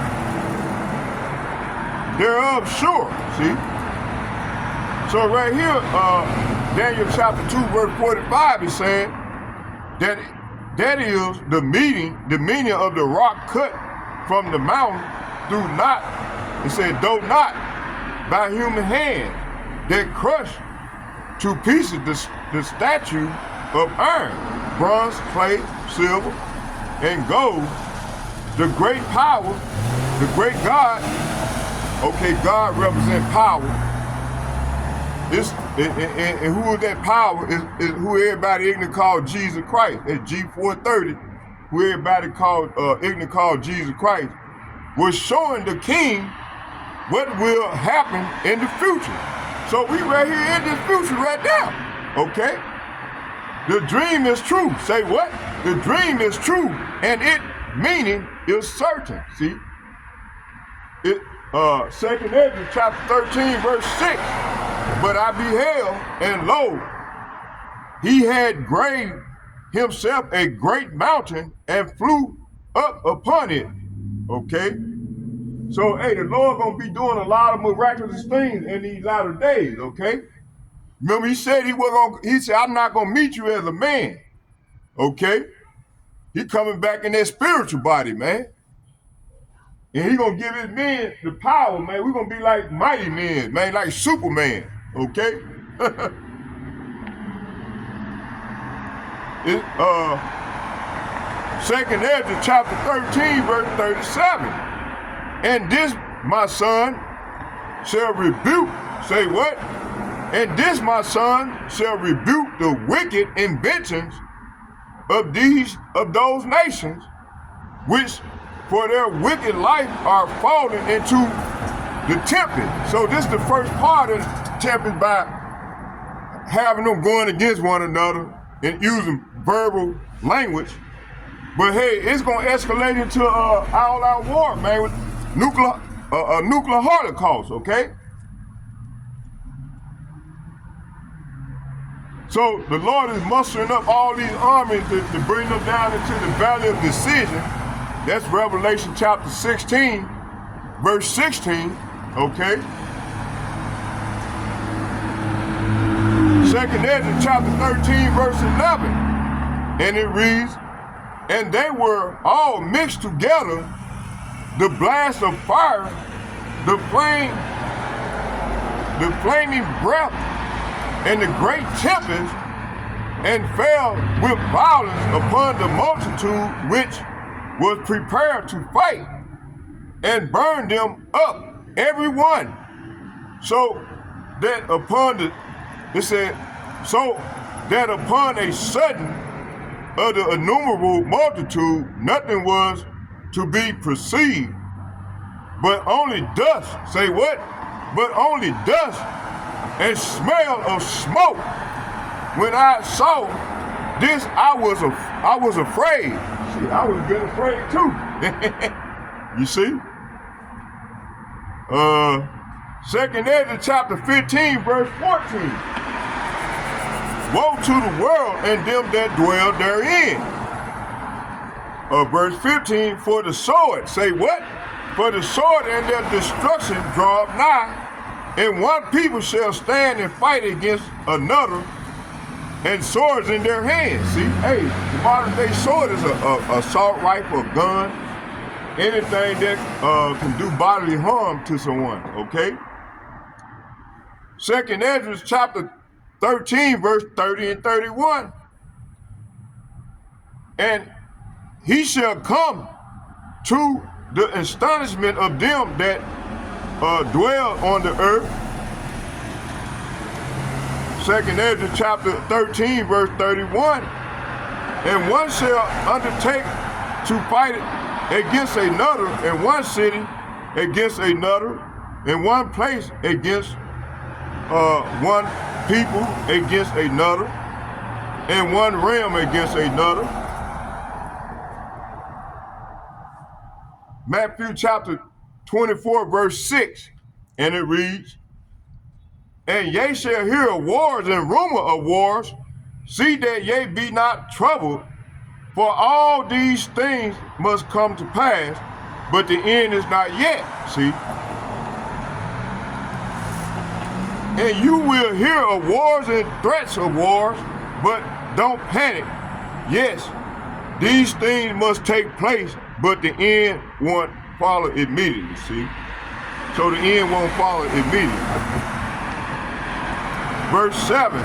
sure. See? So right here, Daniel chapter 2, verse 45 is saying that is the meaning of the rock cut from the mountain through not, it said, though not by human hand, that crushed to pieces the statue of iron, bronze, clay, silver, and gold, the great power, the great God. Okay, God represents power. And who is that power? Is who everybody ignorant called Jesus Christ. At G430, who everybody ignorant called Jesus Christ, was showing the king what will happen in the future. So we right here in this future right now, okay? The dream is true. Say what? The dream is true, and it meaning is certain. See? It 2nd Ezra chapter 13, verse 6. But I beheld, and lo, he had graved himself a great mountain and flew up upon it. Okay? So, hey, the Lord gonna be doing a lot of miraculous things in these latter days, okay? Remember, he said he said, I'm not gonna meet you as a man. Okay? He coming back in that spiritual body, man. And he gonna give his men the power, man. We're gonna be like mighty men, man, like Superman. Okay? It, 2nd Ezra chapter 13, verse 37. And this, my son, shall rebuke, say what? And this, my son, shall rebuke the wicked inventions of those nations, which for their wicked life are fallen into the tempest. So this is the first part of the tempest by having them going against one another and using verbal language. But hey, it's gonna escalate into all-out war, man, with nuclear holocaust, okay? So the Lord is mustering up all these armies to bring them down into the valley of decision. That's Revelation chapter 16, verse 16, okay? 2nd Ezra chapter 13, verse 11. And it reads, and they were all mixed together, the blast of fire, the flaming breath, and the great tempest, and fell with violence upon the multitude which was prepared to fight, and burned them up, every one. So that upon a sudden of the innumerable multitude, nothing was to be perceived, but only dust. Say what? But only dust and smell of smoke. When I saw this, I was afraid. See, I was getting afraid too. You see? 2nd Ezra chapter 15, verse 14. Woe to the world and them that dwell therein. Verse 15, for the sword, say what? For the sword and their destruction draw nigh, and one people shall stand and fight against another, and swords in their hands. See, hey, the modern day sword is a assault rifle, a gun, anything that can do bodily harm to someone, okay? 2nd Ezra chapter 13, verse 30 and 31. And he shall come to the astonishment of them that dwell on the earth. 2nd Ezra chapter 13, verse 31. And one shall undertake to fight against another, in one city against another, in one place against one people against another, and one realm against another. Matthew chapter 24, verse 6, and it reads, and ye shall hear of wars and rumor of wars, See that ye be not troubled, for all these things must come to pass, but the end is not yet. See? And you will hear of wars and threats of wars, but don't panic. Yes, these things must take place, but the end won't follow immediately, see? So the end won't follow immediately. Verse 7,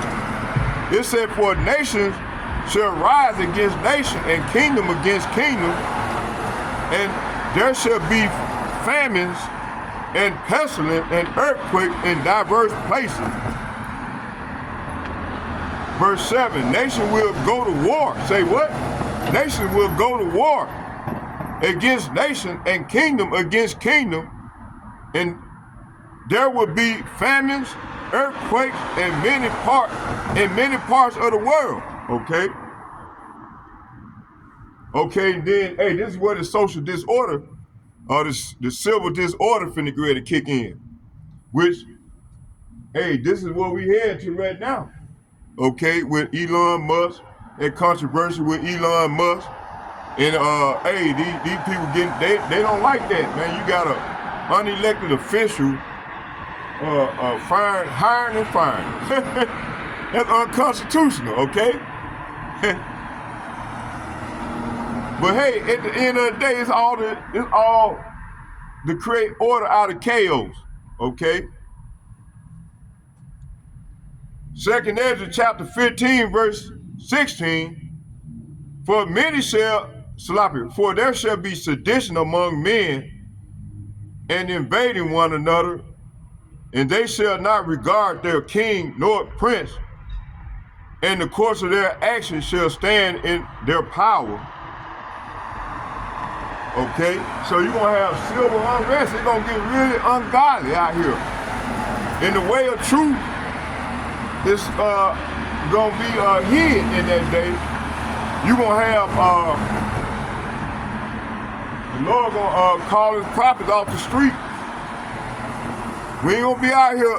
it said, for nations shall rise against nation, and kingdom against kingdom, and there shall be famines and pestilence and earthquake in diverse places. Verse 7, nation will go to war. Say what? Nation will go to war against nation and kingdom against kingdom, and there will be famines, earthquakes in many parts of the world. Okay? Okay, then, hey, this is where the social disorder, or the civil disorder finna get ready to kick in. Which, hey, this is what we head to right now. Okay, with Elon Musk, and controversy with Elon Musk. And hey, these people they don't like that, man. You got a unelected official hiring and firing. That's unconstitutional, okay? But hey, at the end of the day, it's all to create order out of chaos, okay? 2nd Ezra chapter 15, verse 16, for there shall be sedition among men and invading one another, and they shall not regard their king nor prince, and the course of their actions shall stand in their power. Okay, so you're gonna have civil unrest. It's gonna get really ungodly out here. And the way of truth is gonna be hid in that day. You're gonna have the Lord gonna call his prophets off the street. We ain't gonna be out here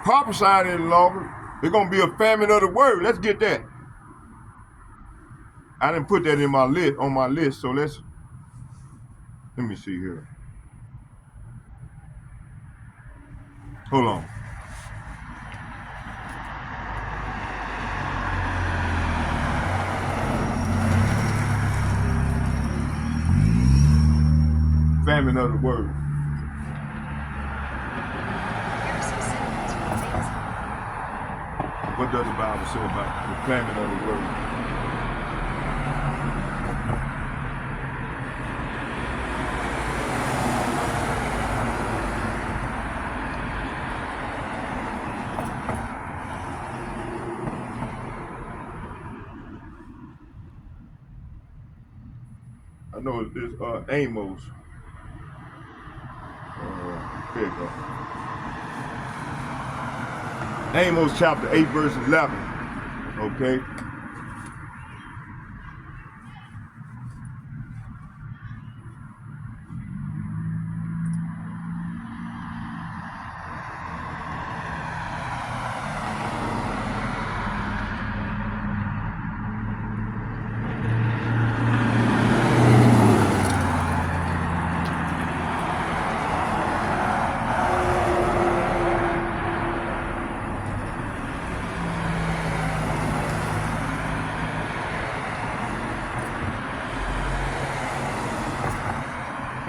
prophesying any longer. There's gonna be a famine of the word. Let's get that. I didn't put that in my list, so let me see here. Hold on. Famine of the word. What does the Bible say about the famine of the word? I know it's Amos. There you go. Amos chapter 8, verse 11. Okay.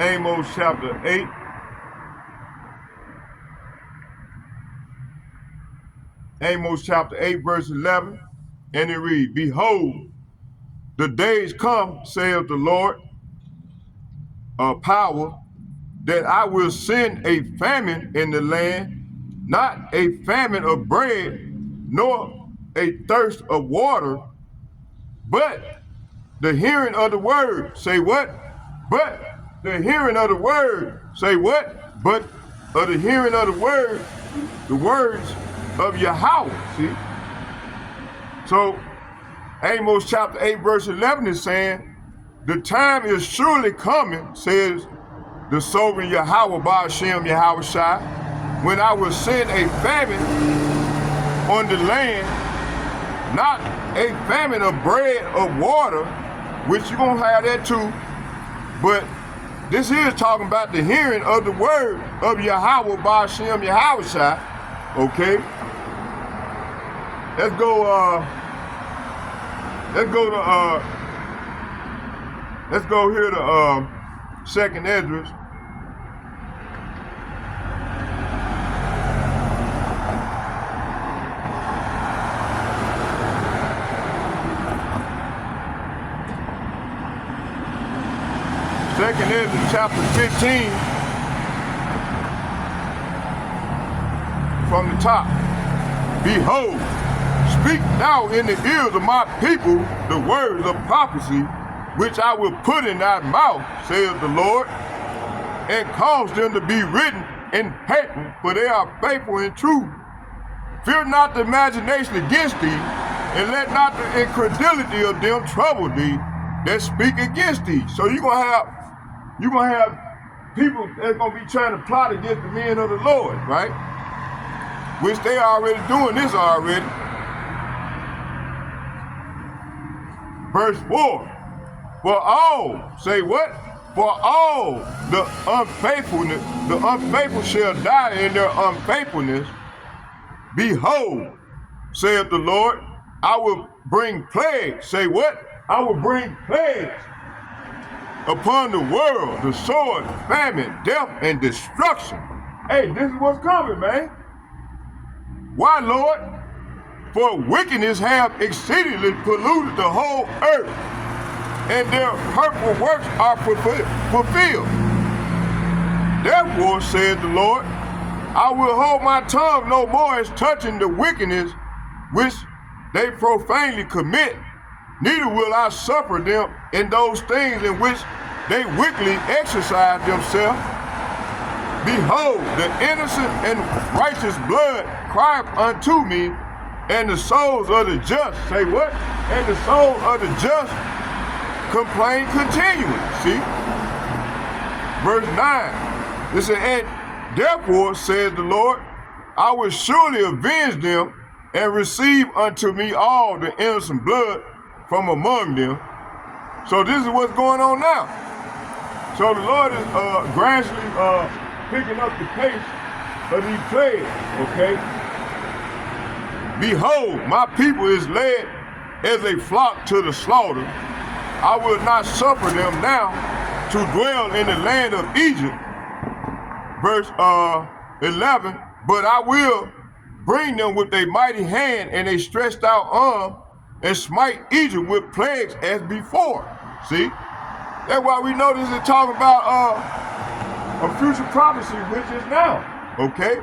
Amos chapter 8. Amos chapter 8, verse 11. And it reads, behold, the days come, saith the Lord of power, that I will send a famine in the land, not a famine of bread, nor a thirst of water, but the hearing of the word. Say what? But the hearing of the word. Say what? But of the hearing of the words of Yahweh. See? So Amos chapter 8, verse 11 is saying, the time is surely coming, says the sovereign Yahweh Ba'ashem Yahweh Shai, when I will send a famine on the land, not a famine of bread, of water, which you're gonna have that too, but this here is talking about the hearing of the word of Yahweh Ba'ashem Yahushua. Okay? Let's go here to Second Esdras. Second Esdras chapter 15 from the top. Behold, speak thou in the ears of my people the words of prophecy, which I will put in thy mouth, saith the Lord, and cause them to be written in paper, for they are faithful and true. Fear not the imagination against thee, and let not the incredulity of them trouble thee that speak against thee. So you're gonna have people that's gonna be trying to plot against the men of the Lord, right? Which they are already doing this already. Verse 4. For all, say what? For all the unfaithful shall die in their unfaithfulness. Behold, saith the Lord, I will bring plagues. Say what? I will bring plagues upon the world, the sword, famine, death, and destruction. Hey, this is what's coming, man. Why, Lord? For wickedness have exceedingly polluted the whole earth, and their hurtful works are fulfilled. Therefore, said the Lord, I will hold my tongue no more as touching the wickedness which they profanely commit, neither will I suffer them in those things in which they wickedly exercise themselves. Behold, the innocent and righteous blood crieth unto me, and the souls of the just, say what? And the souls of the just complain continually. See? Verse 9. It says, and therefore, says the Lord, I will surely avenge them and receive unto me all the innocent blood from among them. So this is what's going on now. So the Lord is gradually picking up the pace of these plagues, okay? Behold, my people is led as a flock to the slaughter. I will not suffer them now to dwell in the land of Egypt. Verse 11, but I will bring them with a mighty hand and a stretched out arm and smite Egypt with plagues as before. See? That's why we know this is talking about a future prophecy, which is now, okay?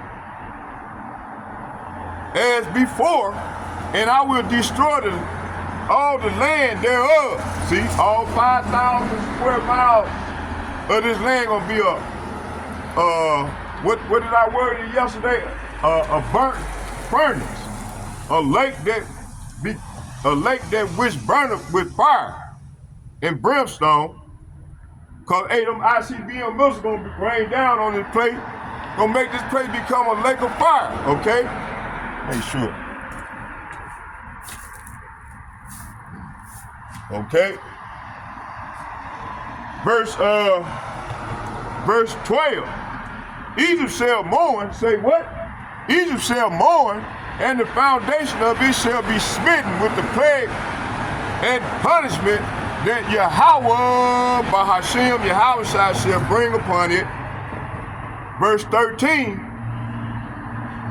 As before, and I will destroy all the land thereof. See, all 5,000 square miles of this land gonna be what did I word it yesterday? A burnt furnace, a lake that which burneth with fire and brimstone. Cause them ICBM missiles gonna rain down on this place, gonna make this place become a lake of fire. Okay, make sure. Okay. Verse 12. Egypt shall mourn, say what? Egypt shall mourn, and the foundation of it shall be smitten with the plague and punishment that Yahweh Ba'ashem Yahushua shall bring upon it. Verse 13.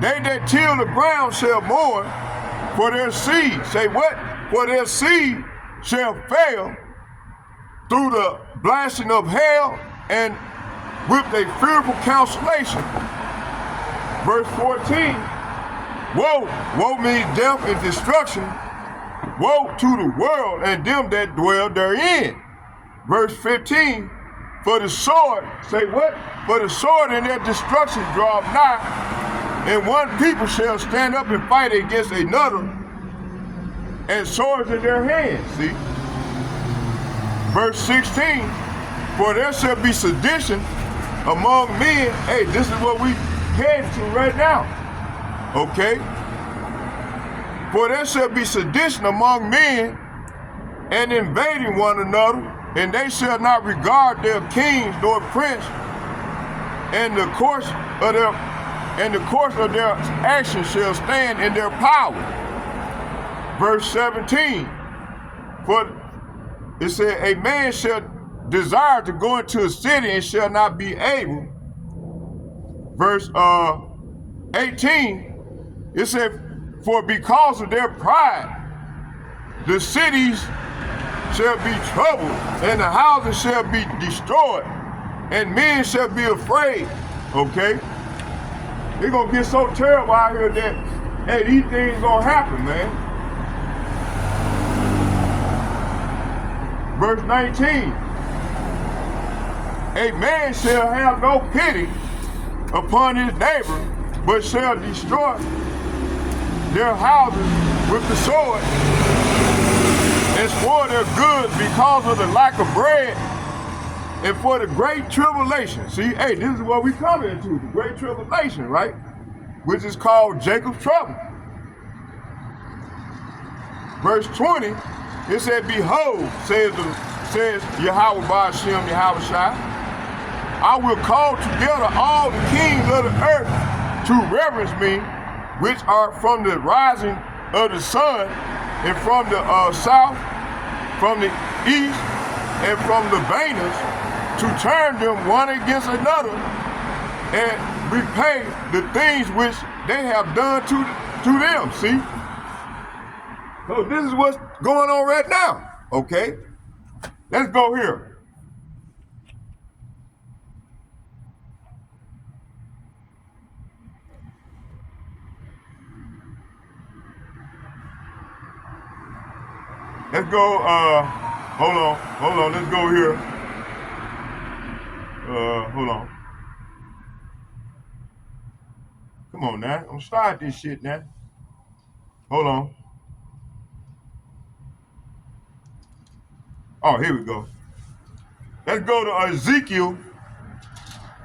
They that till the ground shall mourn, for their seed, say what? For their seed shall fail through the blasting of hell and with a fearful consolation. Verse 14, woe means death and destruction. Woe to the world and them that dwell therein. Verse 15, for the sword, say what? For the sword and their destruction draw nigh, and one people shall stand up and fight against another, and swords in their hands, see? Verse 16, for there shall be sedition among men. Hey, this is what we heading to right now, okay? For there shall be sedition among men, and invading one another, and they shall not regard their kings nor prince, and the course of their action shall stand in their power. Verse 17, for it said, a man shall desire to go into a city and shall not be able. Verse 18, it said, for because of their pride, the cities shall be troubled, and the houses shall be destroyed, and men shall be afraid. Okay? They're gonna get so terrible out here that, hey, these things gonna happen, man. Verse 19, a man shall have no pity upon his neighbor, but shall destroy their houses with the sword, and spoil their goods because of the lack of bread, and for the great tribulation. See, hey, this is what we come into, the great tribulation, right? Which is called Jacob's trouble. Verse 20, it said, behold, says Yahweh Ba'ashem Yahweh Shai, I will call together all the kings of the earth to reverence me, which are from the rising of the sun, and from the south, from the east, and from the Banas, to turn them one against another, and repay the things which they have done to them. See? So this is what's going on right now. Okay? Let's go here. Let's go, hold on, let's go here. Hold on. Come on now, I'm gonna start this shit now. Hold on. Oh, here we go. Let's go to Ezekiel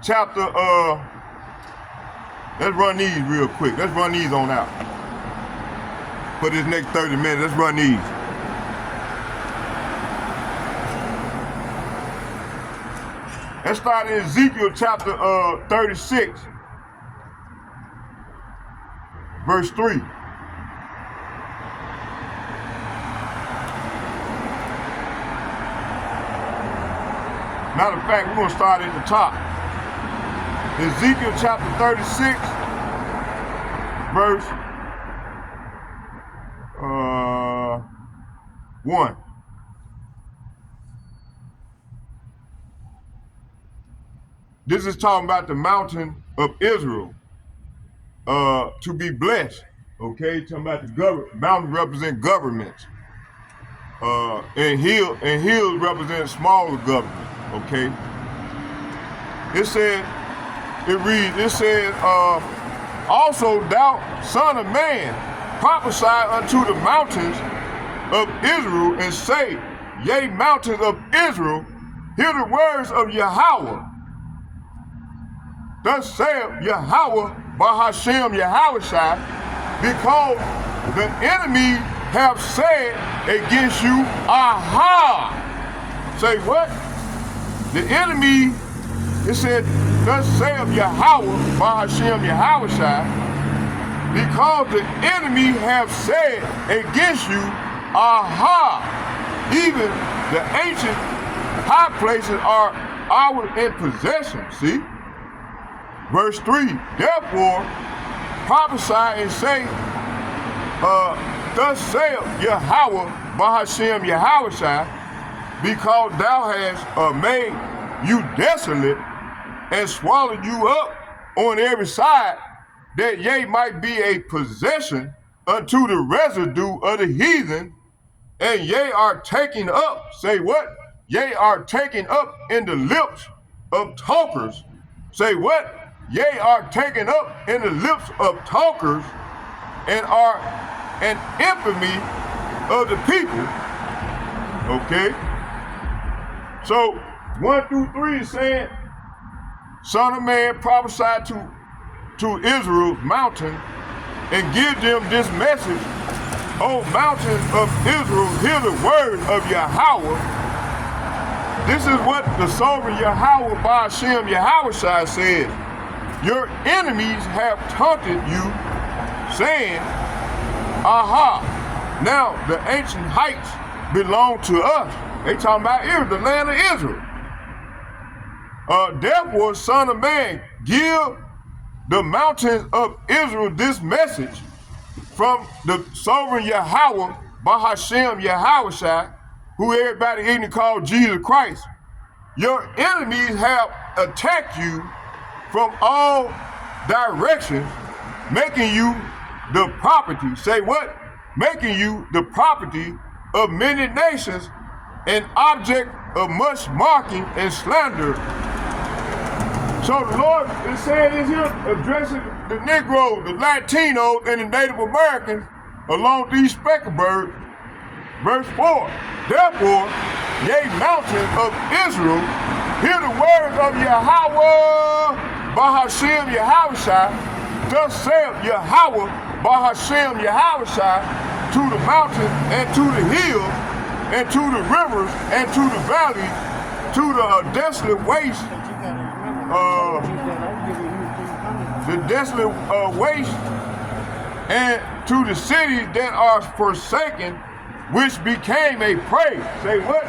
chapter, let's run these real quick. Let's run these on out. For this next 30 minutes, let's run these. Let's start in Ezekiel chapter 36, verse 3. Matter of fact, we're going to start at the top. Ezekiel chapter 36, verse 1. This is talking about the mountain of Israel to be blessed. Okay, talking about the mountain represent governments, and hills represent smaller government. Okay, it says, also thou son of man, prophesy unto the mountains of Israel, and say, yea, mountains of Israel, hear the words of Yahweh. Thus saith Yahweh Ba'ashem Yahweh Shai, because the enemy have said against you, aha. Say what? The enemy, it said, thus saith Yahweh Ba'ashem Yahweh Shai, because the enemy have said against you, aha. Even the ancient high places are ours in possession, see? Verse 3, therefore prophesy and say, thus saith Yahweh Ba'ashem Yahweh Shai, because thou hast made you desolate and swallowed you up on every side, that ye might be a possession unto the residue of the heathen, and ye are taken up, say what? Ye are taken up in the lips of talkers. Say what? Ye are taken up in the lips of talkers, and are an infamy of the people. Okay? So 1 through 3 is saying, Son of man, prophesy to Israel's mountain, and give them this message O mountains of Israel, hear the word of Yahweh. This is what the sovereign Yahweh Ba'ashem Yahushua said. Your enemies have taunted you, saying, aha, now the ancient heights belong to us. They talking about Israel, the land of Israel. Therefore, son of man, give the mountains of Israel this message from the sovereign Yahweh, Bahashem Yahushua, who everybody ignorant called Jesus Christ. Your enemies have attacked you from all directions, making you the property. Say what? Making you the property of many nations, an object of much mocking and slander. So the Lord is saying this here, addressing the Negroes, the Latinos, and the Native Americans along these speckled birds. Verse 4, therefore, ye mountains of Israel, hear the words of Yahweh, Bahashem Yahushua, thus saith Yahweh, Bahashem Yahushua, to the mountains and to the hills, and to the rivers, and to the valleys, to the desolate waste, waste, and to the cities that are forsaken, which became a prey. Say what?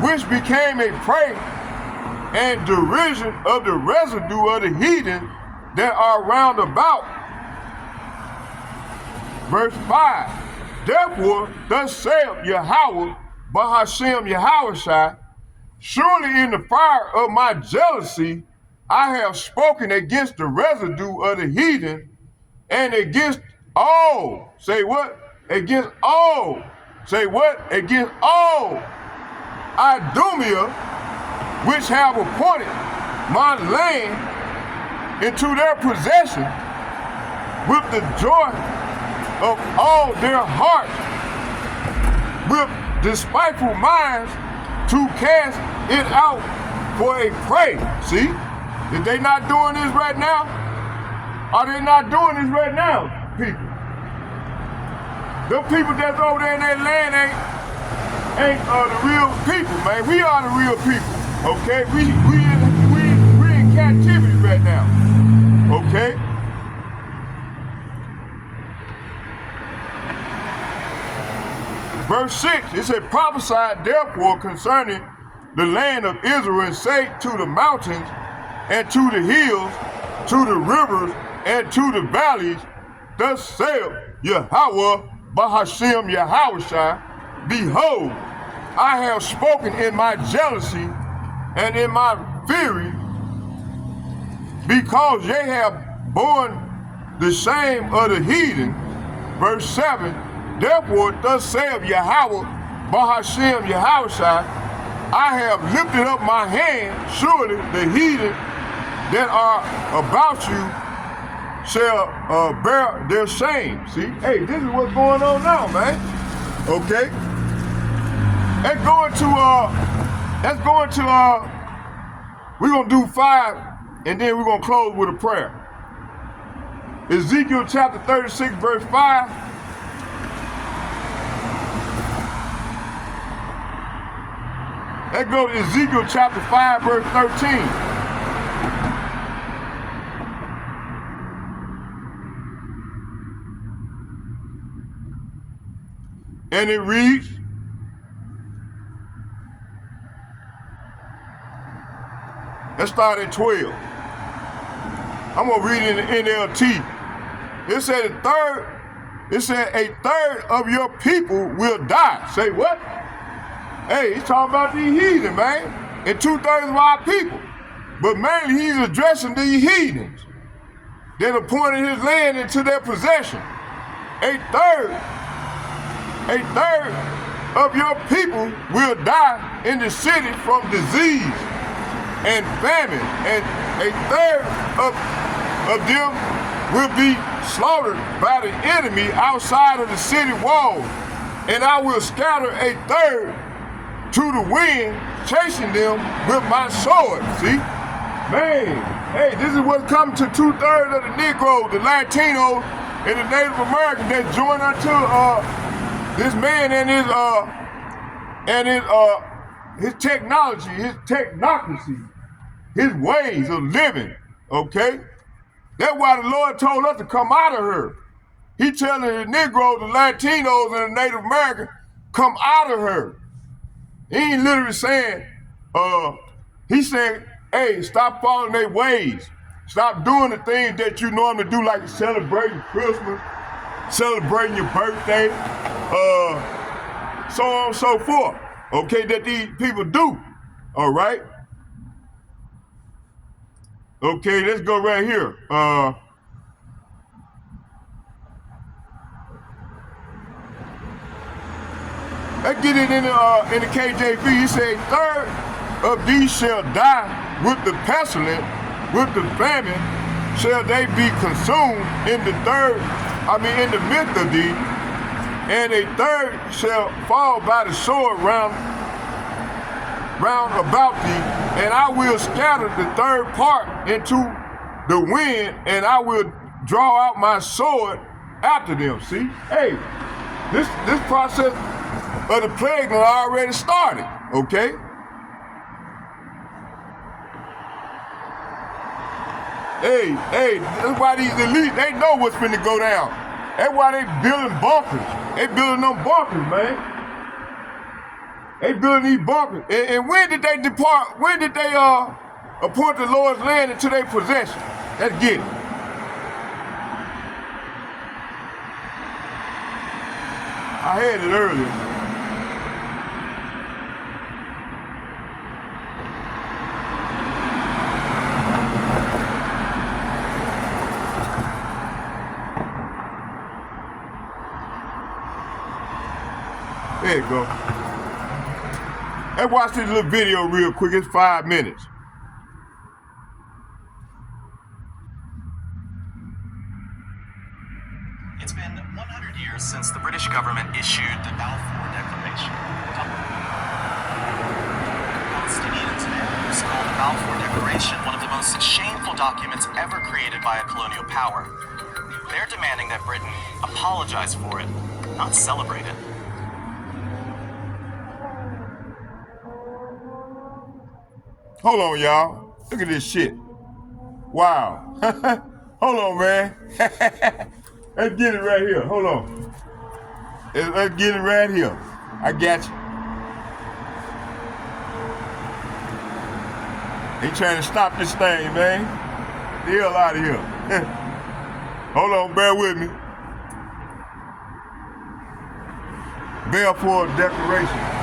Which became a prey and derision of the residue of the heathen that are round about. Verse 5. Therefore, thus saith Yahweh, Bahashem Yahushua, surely in the fire of my jealousy I have spoken against the residue of the heathen and against all. Say what? Against all. Say what? Against all Idumea, which have appointed my land into their possession with the joy of all their heart, with despiteful minds to cast it out for a prey. See? Is they not doing this right now? Are they not doing this right now, people? The people that's over there in that land ain't the real people, man. We are the real people, okay? We're in captivity right now, okay? Verse 6, it said, prophesy therefore concerning the land of Israel, and say to the mountains and to the hills, to the rivers and to the valleys, thus saith Yahweh, Bahashem Yahushua, behold, I have spoken in my jealousy and in my fury, because ye have borne the shame of the heathen. Verse 7, therefore thus saith Yahweh, Bahashem Yahushua, I have lifted up my hand, surely the heathen that are about you shall bear their shame. See, hey, this is what's going on now, man. Okay. Let's go into we're gonna do 5, and then we're gonna close with a prayer. Ezekiel chapter 36, verse 5. Let's go to Ezekiel chapter 5, verse 13. And it reads, let's start at 12. I'm gonna read it in the NLT. It said a third of your people will die. Say what? Hey, he's talking about these heathen, man. And 2/3 of our people. But mainly he's addressing these heathens that appointed his land into their possession. A third of your people will die in the city from disease and famine, and a third of them will be slaughtered by the enemy outside of the city walls, and I will scatter a third to the wind, chasing them with my sword. See? Man, hey, this is what's coming to 2/3 of the Negroes, the Latinos, and the Native Americans that join unto This man his technology, his technocracy, his ways of living, okay? That's why the Lord told us to come out of her. He telling the Negroes, the Latinos, and the Native Americans, come out of her. He ain't literally saying, he's saying, hey, stop following their ways. Stop doing the things that you normally do, like celebrating Christmas, celebrating your birthday, so on and so forth, okay, that these people do, all right? Okay, let's go right here. Let's get it in the KJV. He said, third of these shall die with the pestilence, with the famine, shall they be consumed in the midst of thee, and a third shall fall by the sword round about thee, and I will scatter the third part into the wind, and I will draw out my sword after them. See, hey, this process of the plague already started, okay? Hey, that's why these elites, they know what's finna go down. That's why they building bunkers. They building them bunkers, man. They building these bunkers. And when did they depart? When did they appoint the Lord's land into their possession? Let's get it. I had it earlier. There you go. Let's watch this little video real quick. It's 5 minutes. It's been 100 years since the British government issued the Balfour Declaration. Palestinians there call the Balfour Declaration one of the most shameful documents ever created by a colonial power. They're demanding that Britain apologize for it, not celebrate it. Hold on, y'all. Look at this shit. Wow. Hold on, man. Let's get it right here. Hold on. Let's get it right here. I got you. They trying to stop this thing, man. The hell out of here. Hold on, bear with me. Balfour Declaration.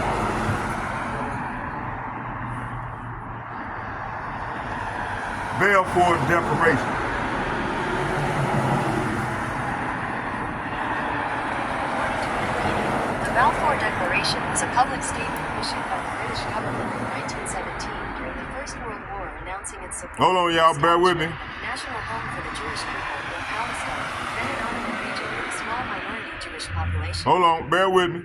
Balfour Declaration. The Balfour Declaration was a public statement issued by the British government in 1917 during the First World War, announcing its support Hold on, y'all, bear with me. of the national home for the Jewish people in Palestine, then an Ottoman region with a small minority Jewish population. Hold on, bear with me.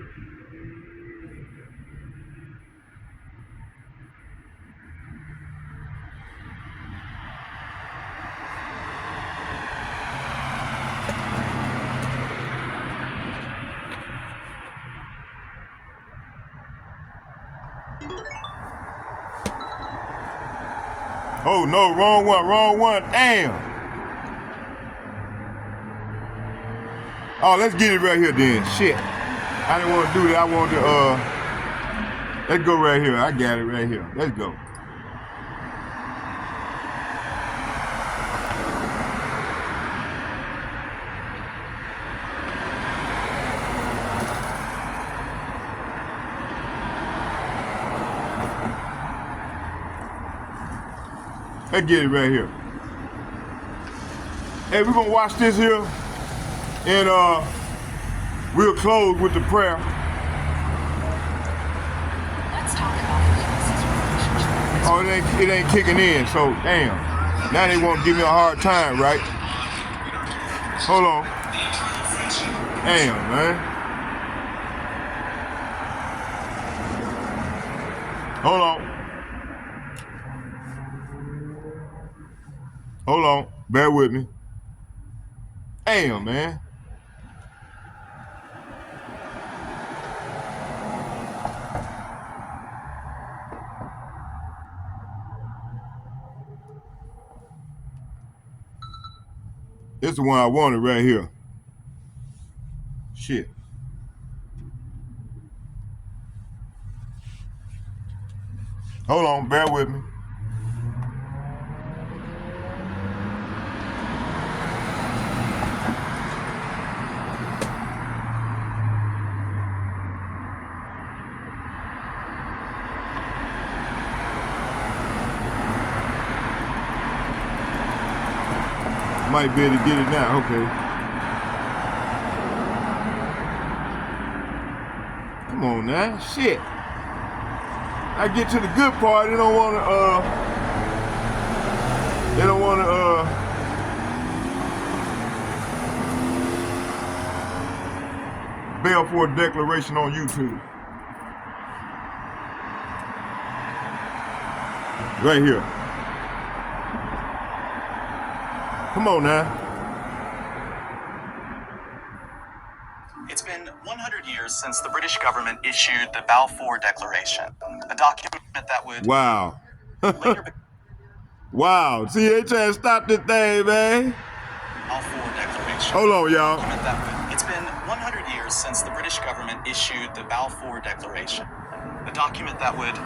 Oh no, wrong one, damn. Oh, let's get it right here then, shit. I didn't want to do that, I wanted to, let's go right here, I got it right here, let's go. Let's get it right here. Hey, we're gonna watch this here, and we'll close with the prayer. Let's talk about the U.S.'s relationship. Oh, it ain't kicking in, so damn. Now they won't give me a hard time, right? Hold on. Damn, man. Hold on. Hold on, bear with me. Damn, man. This is the one I wanted right here. Shit. Hold on, bear with me. Might be able to get it now, okay. Come on now, shit. I get to the good part, they don't wanna, bail for a declaration on YouTube. Right here. Come on now. It's been 100 years since the British government issued the Balfour Declaration, a document that would... Wow. Wow. See, they trying to stop this thing, man. Balfour Declaration. Hold on, y'all. It's been 100 years since the British government issued the Balfour Declaration, a document that would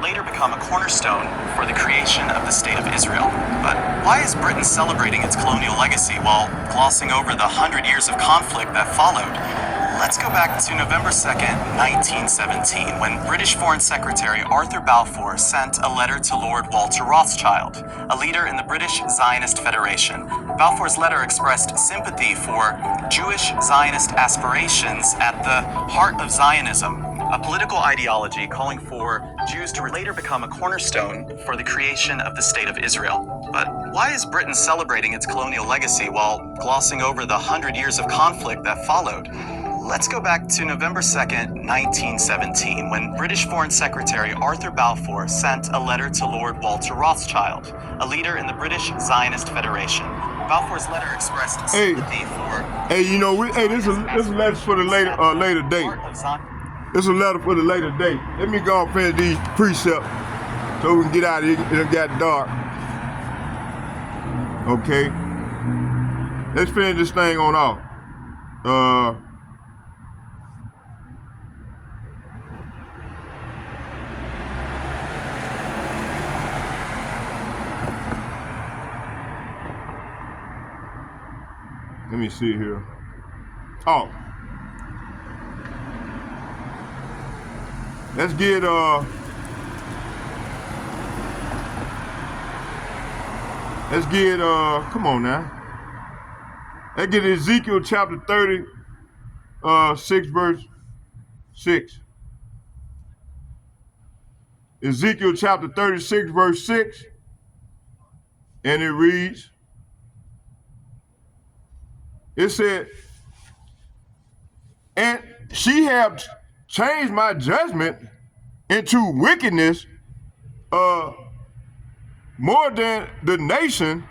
later become a cornerstone for the creation of the State of Israel. But why is Britain celebrating its colonial legacy while glossing over the 100 years of conflict that followed? Let's go back to November 2nd, 1917, when British Foreign Secretary Arthur Balfour sent a letter to Lord Walter Rothschild, a leader in the British Zionist Federation. Balfour's letter expressed sympathy for Jewish Zionist aspirations at the heart of Zionism, a political ideology calling for Jews to later become a cornerstone for the creation of the State of Israel. But why is Britain celebrating its colonial legacy while glossing over the 100 years of conflict that followed? Let's go back to November 2nd, 1917, when British Foreign Secretary Arthur Balfour sent a letter to Lord Walter Rothschild, a leader in the British Zionist Federation. Balfour's letter expressed sympathy for... Hey, you know, this is a letter for the later date. This is a letter for the later date. Let me go and finish these precepts so we can get out of here. It got dark. Okay. Let's finish this thing on off. Let me see here. Oh. Let's get come on now. Let's get Ezekiel chapter 30, 6 verse 6. Ezekiel chapter 36 verse 6. And it reads, it said, and she have changed my judgment into wickedness more than the nation,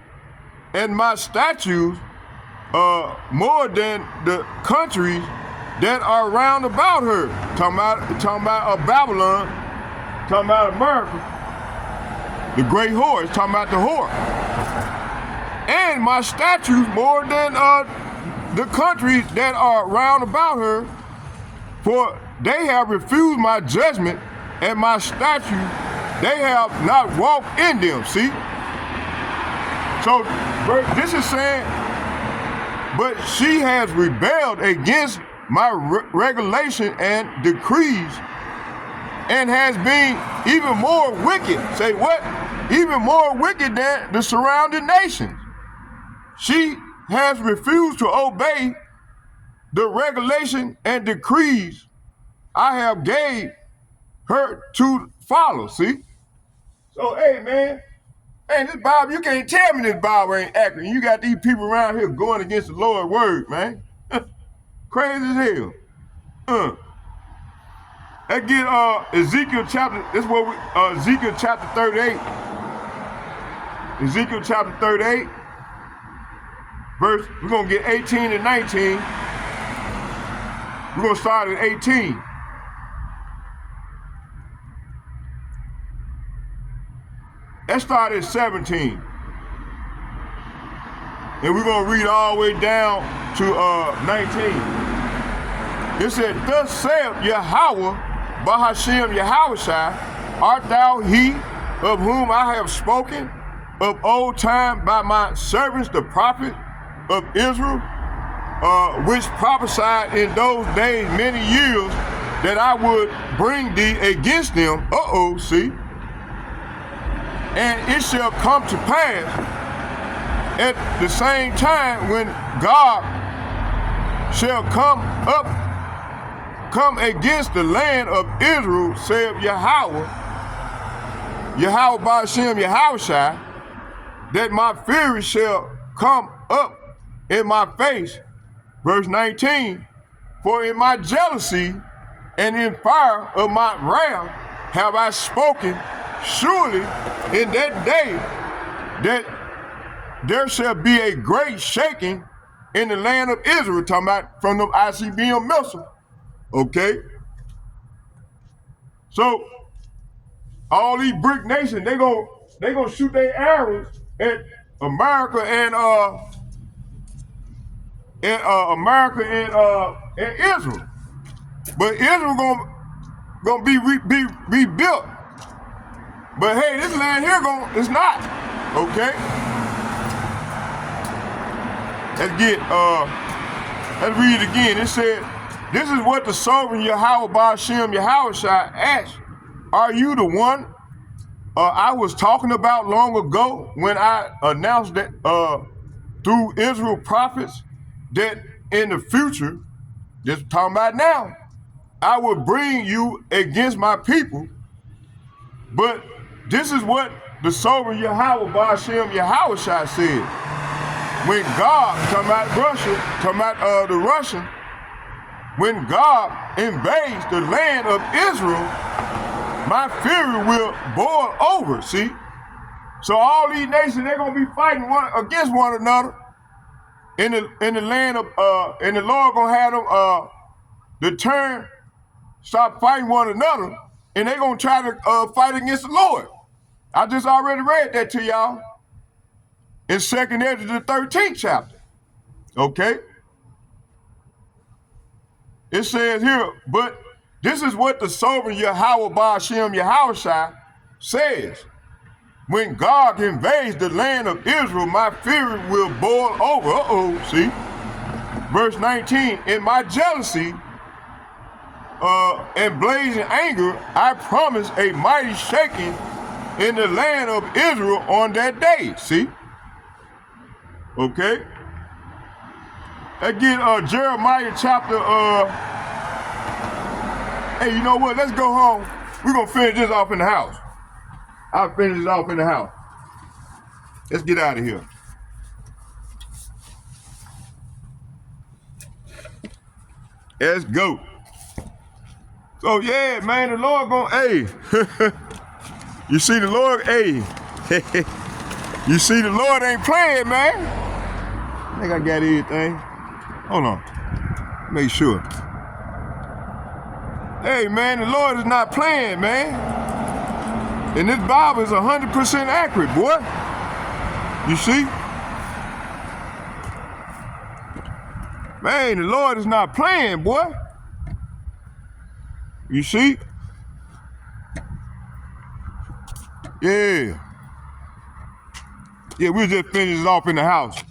and my statutes more than the countries that are round about her. Talking about Babylon, talking about America, the great whore, it's talking about the whore. And my statutes more than the countries that are round about her, for they have refused my judgment and my statutes, they have not walked in them, see? So this is saying, but she has rebelled against my regulation and decrees and has been even more wicked. Say what? Even more wicked than the surrounding nations. She has refused to obey the regulation and decrees I have gave her to follow, see? So, hey, man, this Bible, you can't tell me this Bible ain't accurate. You got these people around here going against the Lord's word, man. Crazy as hell. Let's get Ezekiel chapter, this is what we, Ezekiel chapter 38. Ezekiel chapter 38. Verse, we're going to get 18 and 19. We're going to start at 18. Let's start at 17. And we're going to read all the way down to 19. It said, thus saith Yahweh, Bahashem Yahushai, art thou he of whom I have spoken of old time by my servants, the prophets of Israel, which prophesied in those days many years that I would bring thee against them. See? And it shall come to pass at the same time when God shall come against the land of Israel, saith Yahweh Ba'ashem Yahushai, that my fury shall come up in my face. Verse 19, for in my jealousy and in fire of my wrath have I spoken, surely in that day that there shall be a great shaking in the land of Israel, talking about from the ICBM missile. Okay? So all these brick nations, they gonna shoot their arrows at America and Israel. But Israel gonna be rebuilt. But hey, this land here it's not. Okay? Let's read it again. It said, this is what the sovereign Yahweh Ba'ashem Yahushai asked. Are you the one I was talking about long ago when I announced that through Israel prophets that in the future, just talking about now, I will bring you against my people? But this is what the sovereign Yahweh Ba'ashem Yahushai said. When God, talking about Russia, talking about the Russian, when God invades the land of Israel, my fury will boil over, see? So all these nations, they're gonna be fighting against one another in the land of, and the Lord gonna have them stop fighting one another, and they're gonna try to fight against the Lord. I just already read that to y'all in 2nd Ezra, the 13th chapter, okay? It says here, but this is what the sovereign Yahweh Ba'ashem Yahushai says. When God invades the land of Israel, my fury will boil over. See? Verse 19, in my jealousy and blazing anger, I promise a mighty shaking in the land of Israel on that day. See? Okay? Again, Jeremiah chapter, hey, you know what? Let's go home. We're going to finish this off in the house. I'll finish it off in the house. Let's get out of here. Let's go. So, yeah, man, the Lord hey. You see the Lord, hey. You see the Lord ain't playing, man. I think I got everything. Hold on. Make sure. Hey, man, the Lord is not playing, man. And this Bible is 100% accurate, boy. You see? Man, the Lord is not playing, boy. You see? Yeah. Yeah, we'll just finish it off in the house.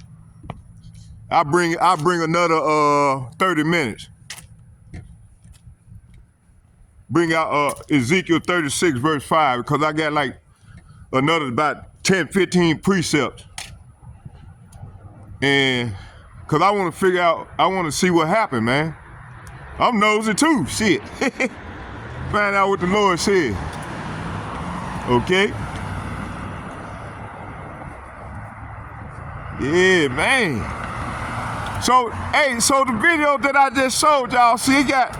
I'll bring another 30 minutes. Bring out Ezekiel 36 verse 5, because I got like another about 10, 15 precepts. And because I want to figure out, I want to see what happened, man. I'm nosy too, shit. Find out what the Lord said. Okay? Yeah, man. So, hey, so the video that I just showed y'all, see, it got,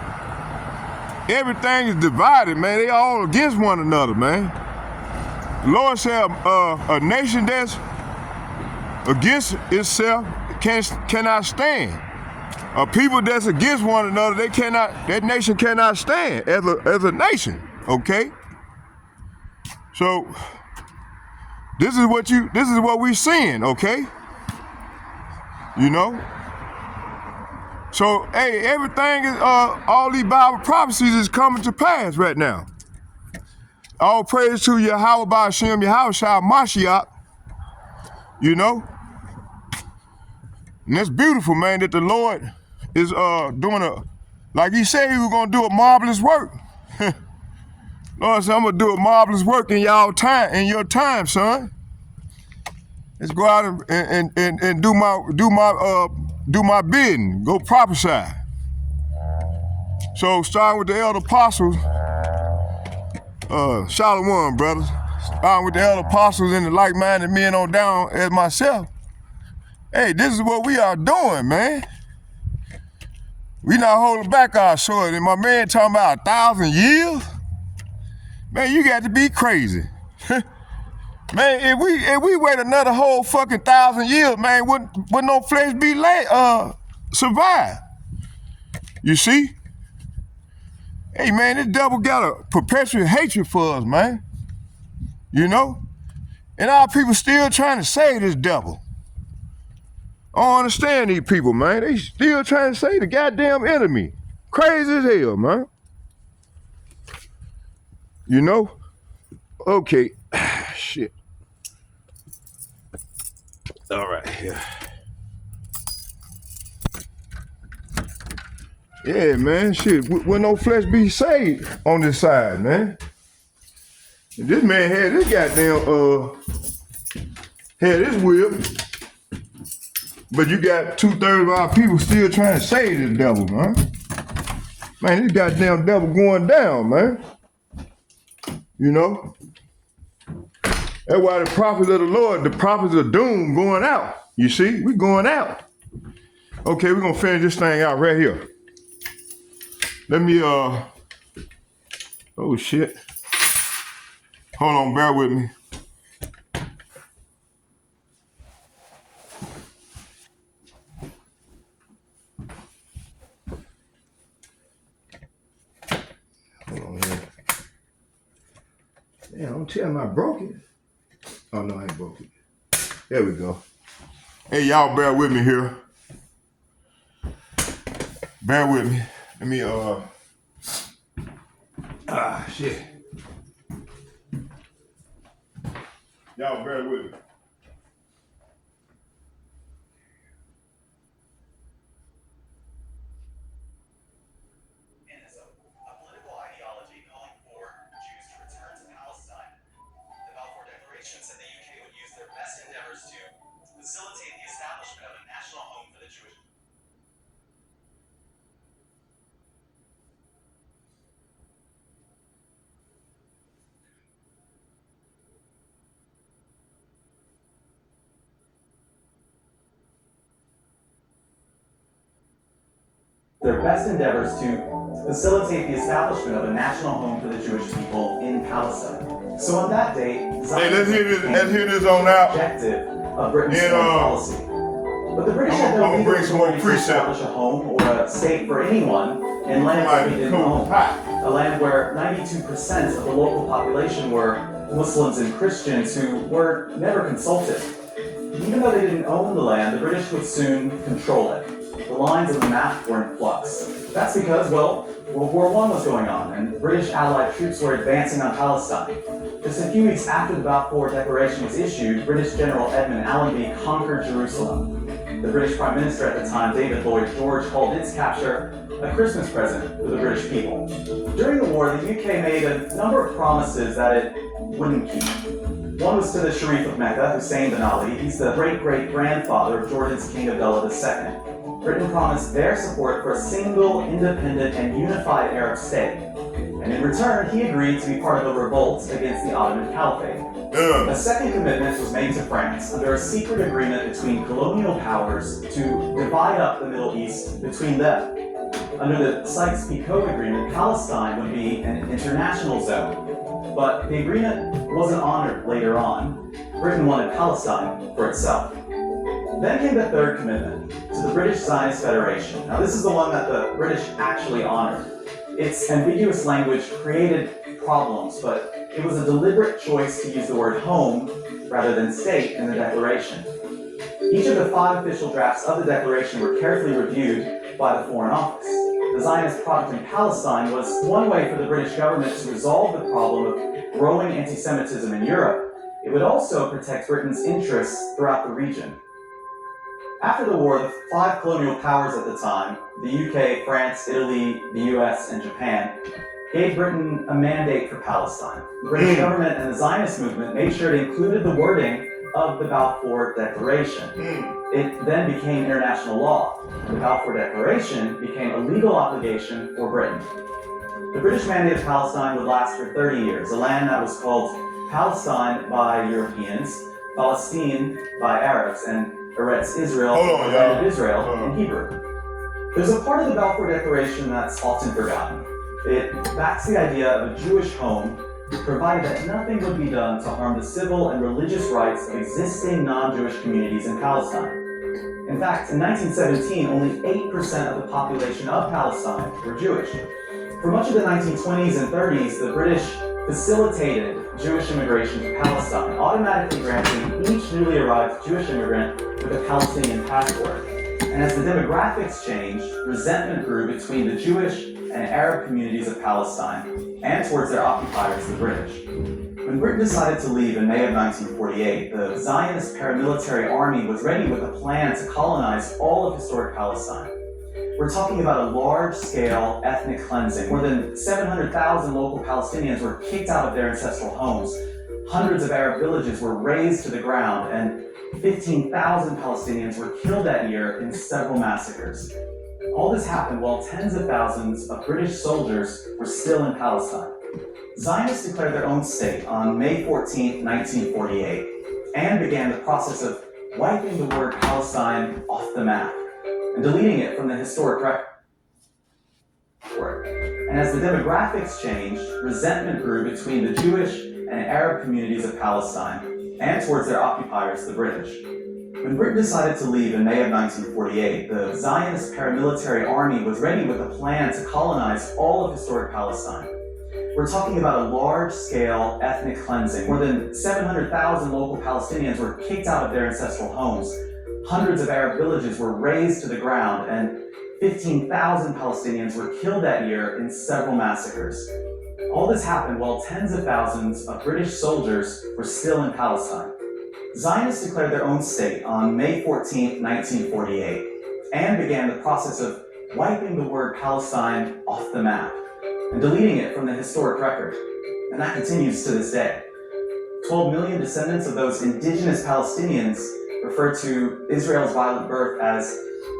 everything is divided, man. They all against one another, man. The Lord said a nation that's against itself cannot stand. A people that's against one another, that nation cannot stand as a nation, okay? So this is what we seeing, okay? You know? So, hey, everything is, all these Bible prophecies is coming to pass right now. All praise to Yahweh Ba'Shem, Yahweh Shah Mashiach. You know? And that's beautiful, man, that the Lord is doing like he said he was gonna do a marvelous work. Lord said, I'm gonna do a marvelous work in your time, son. Let's go out and do my bidding, go prophesy. So starting with the elder apostles, Shalom, brothers. Starting with the elder apostles and the like-minded men on down as myself. Hey, this is what we are doing, man. We not holding back our sword. And my man talking about 1,000 years? Man, you got to be crazy. Man, if we wait another whole fucking 1,000 years, man, would no flesh be survive? You see? Hey, man, this devil got a perpetual hatred for us, man. You know? And our people still trying to save this devil. I don't understand these people, man. They still trying to save the goddamn enemy. Crazy as hell, man. You know? Okay. Shit. All right, yeah. Yeah, man, shit. Will no flesh be saved on this side, man? And this man had this goddamn, had this whip. But you got 2/3 of our people still trying to save this devil, man. Man, this goddamn devil going down, man. You know? That's why the prophets of the Lord, the prophets of doom going out. You see? We going out. Okay, we're gonna finish this thing out right here. Let me, oh shit. Hold on, bear with me. Hold on here. Yeah, don't tell me I broke it. Oh no, I ain't broke it. There we go. Hey, y'all bear with me here. Bear with me. Let me, shit. Y'all bear with me. Said the UK would use their best endeavors to facilitate the establishment of a national home for the Jewish. Their best endeavors to facilitate the establishment of a national home for the Jewish people in Palestine. So on that date, hey, let's hear this on out. Objective of Britain's foreign policy. But the British had no legal authority to establish a home or a state for anyone in land that they didn't own. A land where 92% of the local population were Muslims and Christians who were never consulted. Even though they didn't own the land, the British would soon control it. The lines of the map were in flux. That's because, well, World War I was going on, and British Allied troops were advancing on Palestine. Just a few weeks after the Balfour Declaration was issued, British General Edmund Allenby conquered Jerusalem. The British Prime Minister at the time, David Lloyd George, called its capture a Christmas present for the British people. During the war, the UK made a number of promises that it wouldn't keep. One was to the Sharif of Mecca, Hussein bin Ali. He's the great-great-grandfather of Jordan's King Abdullah II. Britain promised their support for a single, independent, and unified Arab state. And in return, he agreed to be part of a revolt against the Ottoman Caliphate. A second commitment was made to France under a secret agreement between colonial powers to divide up the Middle East between them. Under the Sykes-Picot Agreement, Palestine would be an international zone. But the agreement wasn't honored later on. Britain wanted Palestine for itself. Then came the third commitment, to the British Zionist Federation. Now this is the one that the British actually honored. Its ambiguous language created problems, but it was a deliberate choice to use the word home rather than state in the declaration. Each of the 5 official drafts of the declaration were carefully reviewed by the Foreign Office. The Zionist project in Palestine was one way for the British government to resolve the problem of growing anti-Semitism in Europe. It would also protect Britain's interests throughout the region. After the war, the 5 colonial powers at the time, the UK, France, Italy, the US, and Japan, gave Britain a mandate for Palestine. The British government and the Zionist movement made sure it included the wording of the Balfour Declaration. It then became international law. The Balfour Declaration became a legal obligation for Britain. The British mandate of Palestine would last for 30 years, a land that was called Palestine by Europeans, Palestine by Arabs, and Eretz Israel, or land of Israel in Hebrew. There's a part of the Balfour Declaration that's often forgotten. It backs the idea of a Jewish home, provided that nothing would be done to harm the civil and religious rights of existing non-Jewish communities in Palestine. In fact, in 1917, only 8% of the population of Palestine were Jewish. For much of the 1920s and 30s, the British facilitated Jewish immigration to Palestine, automatically granting each newly arrived Jewish immigrant with a Palestinian passport. And as the demographics changed, resentment grew between the Jewish and Arab communities of Palestine and towards their occupiers, the British. When Britain decided to leave in May of 1948, the Zionist paramilitary army was ready with a plan to colonize all of historic Palestine. We're talking about a large-scale ethnic cleansing. More than 700,000 local Palestinians were kicked out of their ancestral homes. Hundreds of Arab villages were razed to the ground, and 15,000 Palestinians were killed that year in several massacres. All this happened while tens of thousands of British soldiers were still in Palestine. Zionists declared their own state on May 14, 1948, and began the process of wiping the word Palestine off the map and deleting it from the historic record. And as the demographics changed, resentment grew between the Jewish and Arab communities of Palestine and towards their occupiers, the British. When Britain decided to leave in May of 1948, the Zionist paramilitary army was ready with a plan to colonize all of historic Palestine. We're talking about a large-scale ethnic cleansing. More than 700,000 local Palestinians were kicked out of their ancestral homes. Hundreds of Arab villages were razed to the ground, and 15,000 Palestinians were killed that year in several massacres. All this happened while tens of thousands of British soldiers were still in Palestine. Zionists declared their own state on May 14, 1948, and began the process of wiping the word Palestine off the map and deleting it from the historic record. And that continues to this day. 12 million descendants of those indigenous Palestinians refer to Israel's violent birth as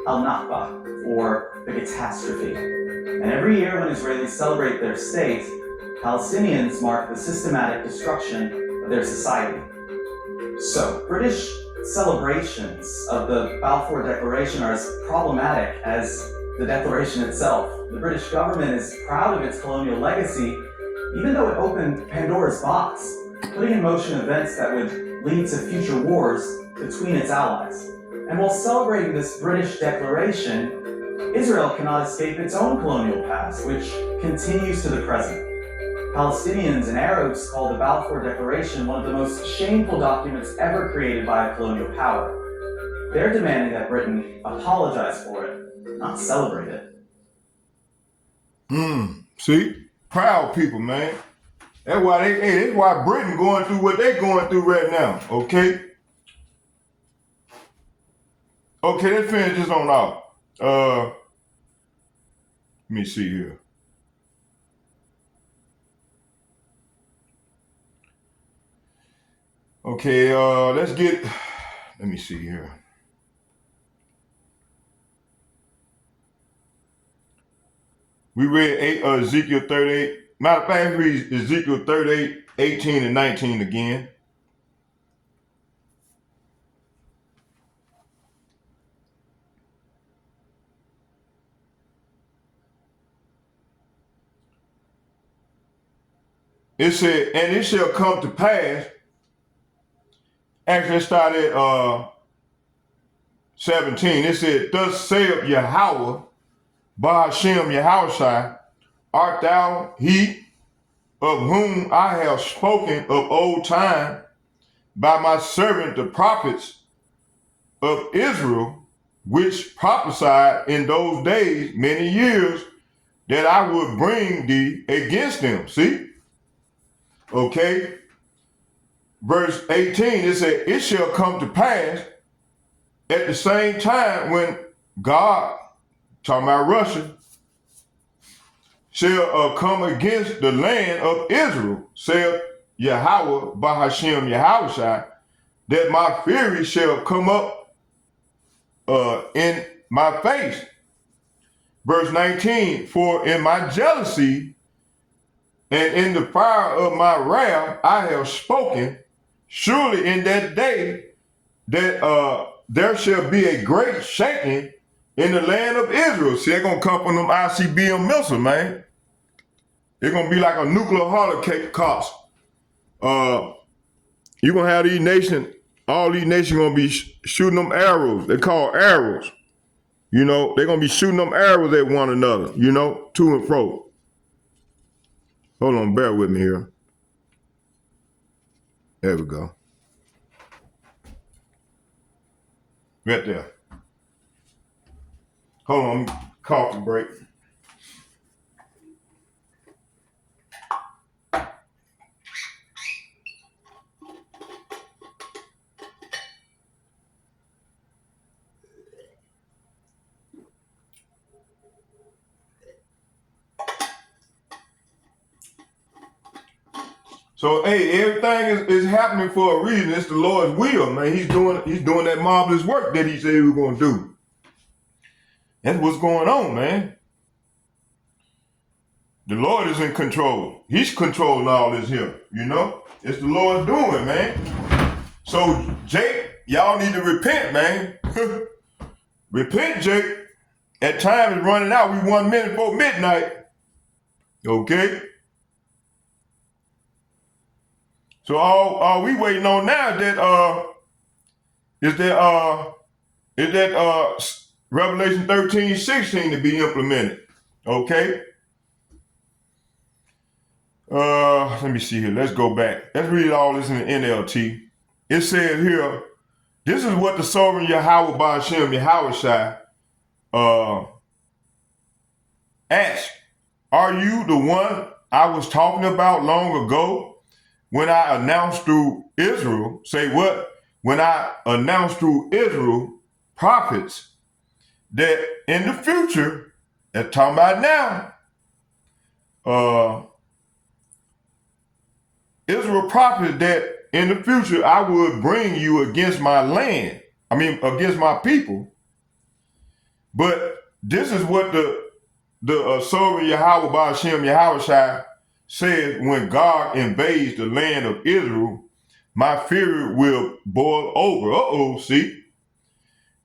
Al-Nakba, or the catastrophe. And every year when Israelis celebrate their state, Palestinians mark the systematic destruction of their society. So, British celebrations of the Balfour Declaration are as problematic as the Declaration itself. The British government is proud of its colonial legacy, even though it opened Pandora's box, putting in motion events that would lead to future wars between its allies. And while celebrating this British declaration, Israel cannot escape its own colonial past, which continues to the present. Palestinians and Arabs call the Balfour Declaration one of the most shameful documents ever created by a colonial power. They're demanding that Britain apologize for it, not celebrate it. See? Proud people, man. That's why Britain going through what they're going through right now, okay? Okay, let's finish this on off. Let me see here. Okay, let me see here. We read Ezekiel 38. Matter of fact, read Ezekiel 38, 18 and 19 again. It said, and it shall come to pass. Actually, it started 17. It said, thus saith Yahweh, Ba'ashem Yahushai, art thou he of whom I have spoken of old time by my servant the prophets, of Israel, which prophesied in those days many years that I would bring thee against them. See? Okay. Verse 18, it said, it shall come to pass at the same time when God, talking about Russia, shall come against the land of Israel, saith Yahweh, Bahashem Yahushai, that my fury shall come up in my face. Verse 19, for in my jealousy and in the fire of my wrath I have spoken, surely in that day that there shall be a great shaking in the land of Israel. See, they're going to come from them ICBM missiles, man. It's going to be like a nuclear holocaust. You're going to have these nations, all these nations going to be shooting them arrows. They call arrows. You know, they're going to be shooting them arrows at one another, you know, to and fro. Hold on, bear with me here. There we go. Right there. Hold on, coffee break. So, hey, everything is happening for a reason. It's the Lord's will, man. He's doing that marvelous work that he said he was going to do. That's what's going on, man. The Lord is in control. He's controlling all this here, you know? It's the Lord doing, man. So, Jake, y'all need to repent, man. Repent, Jake. That time is running out. We 1 minute before midnight. Okay? So all we waiting on now is that Revelation 13:16 to be implemented. Okay? Let me see here. Let's go back. Let's read all this in the NLT. It says here, this is what the sovereign Yahweh Ba'ashem Yahushai asked. Are you the one I was talking about long ago? When I announced through Israel, say what? When I announced through Israel prophets that in the future, that's talking about now, Israel prophets that in the future I would bring you against my land. I mean, against my people. But this is what the sovereign Yahweh Ba'ashem Yahushai said, when God invades the land of Israel, my fury will boil over. See?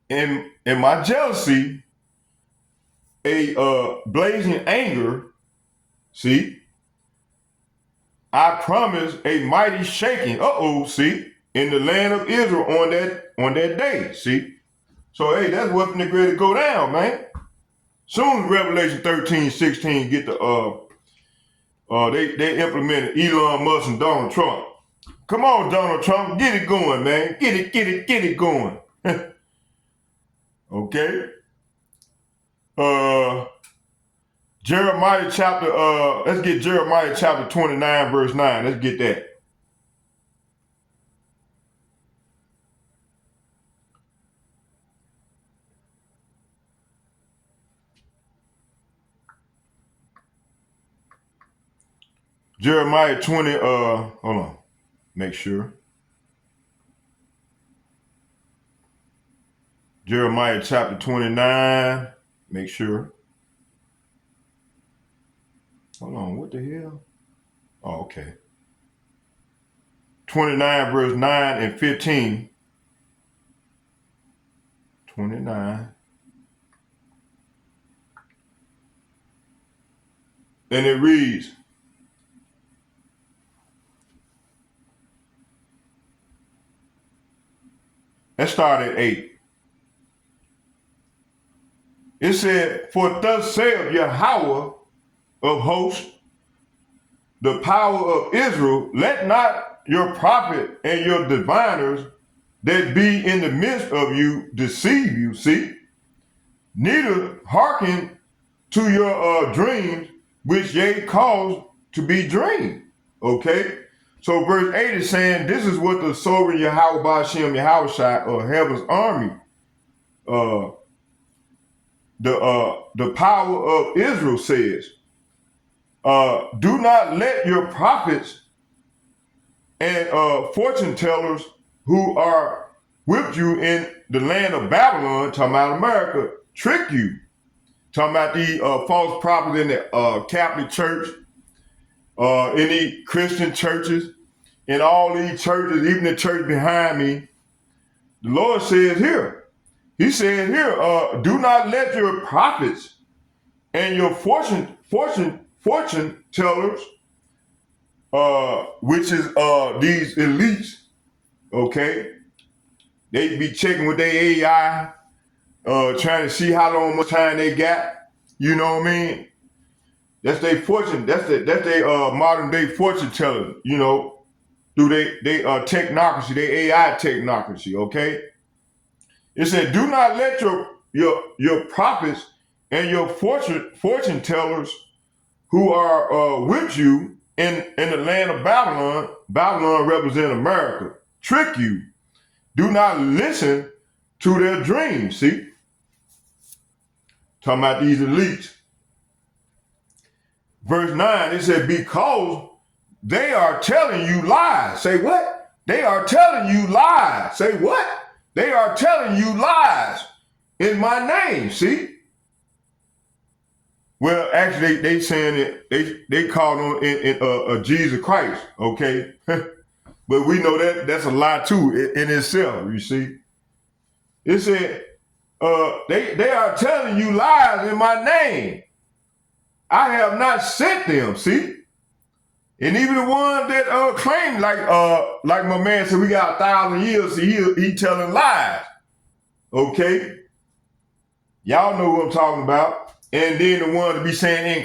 In my jealousy, a blazing anger, see? I promise a mighty shaking, see? In the land of Israel on that day, see? So, hey, that's what's going to go down, man. Soon as Revelation 13:16 get the they implemented Elon Musk and Donald Trump. Come on, Donald Trump, get it going, man. Get it going. Okay. Jeremiah chapter, let's get Jeremiah chapter 29, verse 9. Let's get that. Jeremiah 20, hold on, make sure. Jeremiah chapter 29, make sure. Hold on, what the hell? Oh, okay. 29 verse 9 and 15. 29. And it reads, let's start at 8. It said, for thus saith Yahweh of hosts, the power of Israel, let not your prophet and your diviners that be in the midst of you deceive you, see? Neither hearken to your dreams, which ye cause to be dreamed. Okay? So verse 8 is saying, this is what the sovereign Yahweh Ba'ashem Yahushai, or heaven's army, the power of Israel says. Do not let your prophets and fortune tellers who are with you in the land of Babylon, talking about America, trick you. Talking about the false prophets in the Catholic Church, in the Christian churches, in all these churches, even the church behind me. The Lord says here, he said here, do not let your prophets and your fortune tellers, which is these elites, okay? They be checking with their AI, trying to see how long much time they got. You know what I mean? That's their fortune. That's their modern day fortune teller. You know, through they technocracy, their AI technocracy. Okay. It said, do not let your prophets and your fortune tellers who are with you in the land of Babylon. Babylon represent America. Trick you. Do not listen to their dreams. See, talking about these elites. Verse 9, it said, because they are telling you lies. Say what? They are telling you lies. Say what? They are telling you lies in my name. See? Well, actually, they saying it. They called on in Jesus Christ. Okay, but we know that's a lie too in itself. You see, it said they are telling you lies in my name. I have not sent them, see? And even the ones that claim, like my man said, we got 1,000 years, see, he telling lies. Okay? Y'all know what I'm talking about. And then the ones that be saying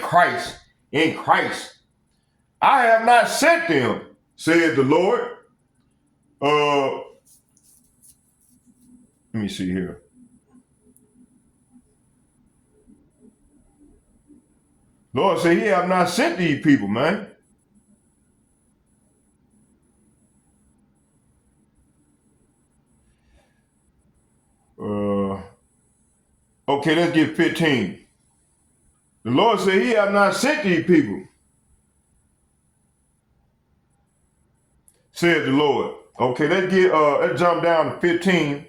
in Christ. I have not sent them, said the Lord. Let me see here. Lord said, he have not sent these people, man. Okay, let's get 15. The Lord said, he have not sent these people, said the Lord. Okay, let's jump down to 15.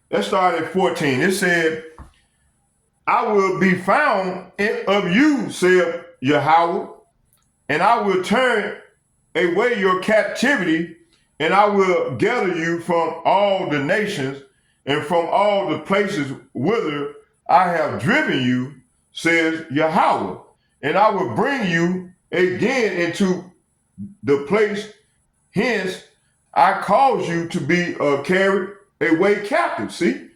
Let's start at 14. It said, I will be found of you, said Yahweh, and I will turn away your captivity, and I will gather you from all the nations and from all the places whither I have driven you, says Yahweh, and I will bring you again into the place hence I caused you to be carried away captive. See?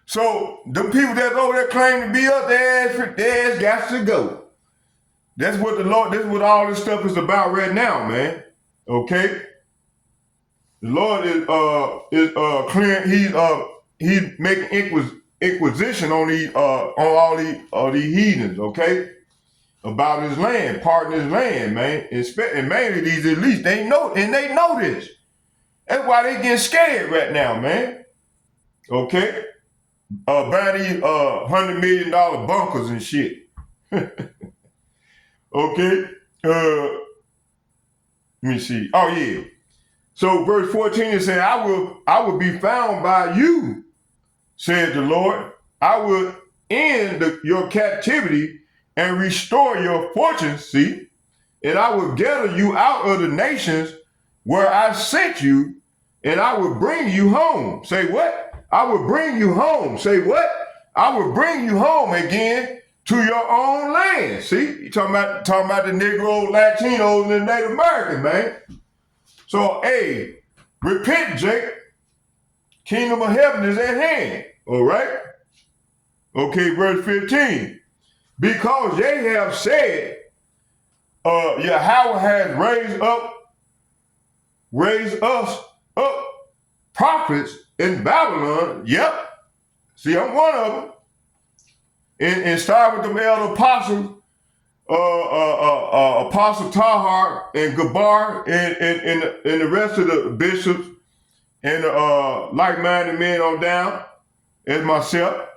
So the people that's over there claim to be up, their ass got to go. That's what the Lord, this is what all this stuff is about right now, man. Okay? The Lord is clearing, he's making inquisition on all these heathens, okay? About his land, parting his land, man. And mainly these elites, they know this. That's why they getting scared right now, man. Okay? Buying these $100 million bunkers and shit. Okay? Let me see. Oh yeah. So verse 14 is saying, I will be found by you, said the Lord. I will end your captivity and restore your fortunes, see? And I will gather you out of the nations where I sent you, and I will bring you home. Say what? I will bring you home. Say what? I will bring you home again to your own land. See? You talking about the Negro, Latinos, and the Native Americans, man. So, hey, repent, Jake. Kingdom of heaven is at hand. All right? Okay, verse 15. because Ahab said, Yahweh has raised us up prophets in Babylon. Yep. See, I'm one of them. And start with the elder apostles, Apostle Tahar and Gabar and the rest of the bishops and like-minded men on down, as myself.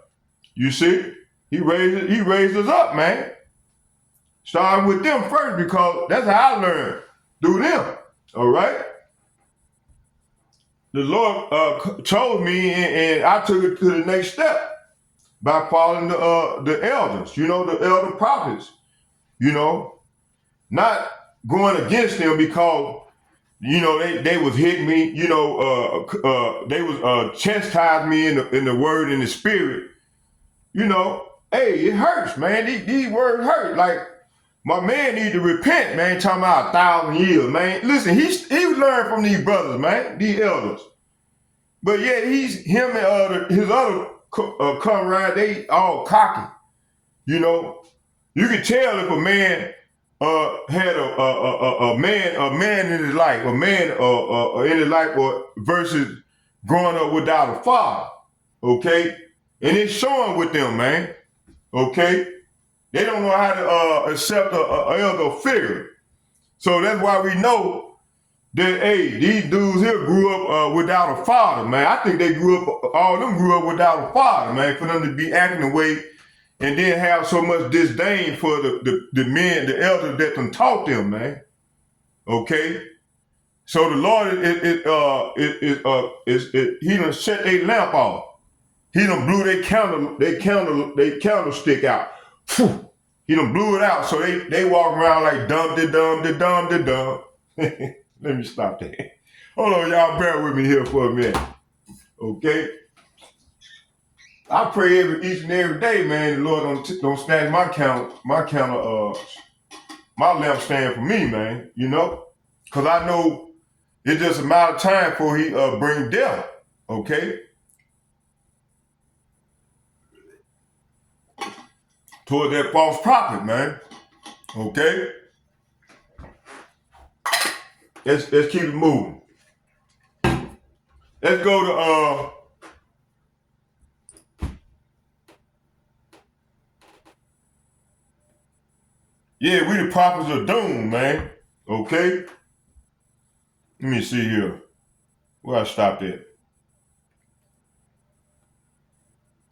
You see, he raised us up, man. Starting with them first, because that's how I learned, through them. All right. The Lord chose me, and I took it to the next step by following the elders, you know, the elder prophets, you know, not going against them because, you know, they was hitting me, you know, they was chastising me in the word and the spirit, you know. Hey, it hurts, man. These words hurt. Like, my man need to repent, man. Talking about 1,000 years, man. Listen, he learned from these brothers, man, these elders. But yeah, him and his other comrade, they all cocky. You know, you can tell if a man had a man in his life, a man in his life, versus growing up without a father. Okay, and it's showing with them, man. Okay, they don't know how to accept a elder figure. So that's why we know that, hey, these dudes here grew up without a father, man. I think all of them grew up without a father, man, for them to be acting the way and then have so much disdain for the men, the elders that done taught them, man. Okay? So the Lord, he done set their lamp off. He done blew their candlestick out. He done blew it out, so they walk around like dum-de-dum. Let me stop that. Hold on, y'all, bear with me here for a minute. Okay? I pray each and every day, man, the Lord don't snatch my lampstand for me, man, you know? Because I know it's just a matter of time before he bring death, okay? Toward that false prophet, man, okay? Let's keep it moving. Let's go to yeah, we the prophets of doom, man. Okay? Let me see here. Where I stopped at?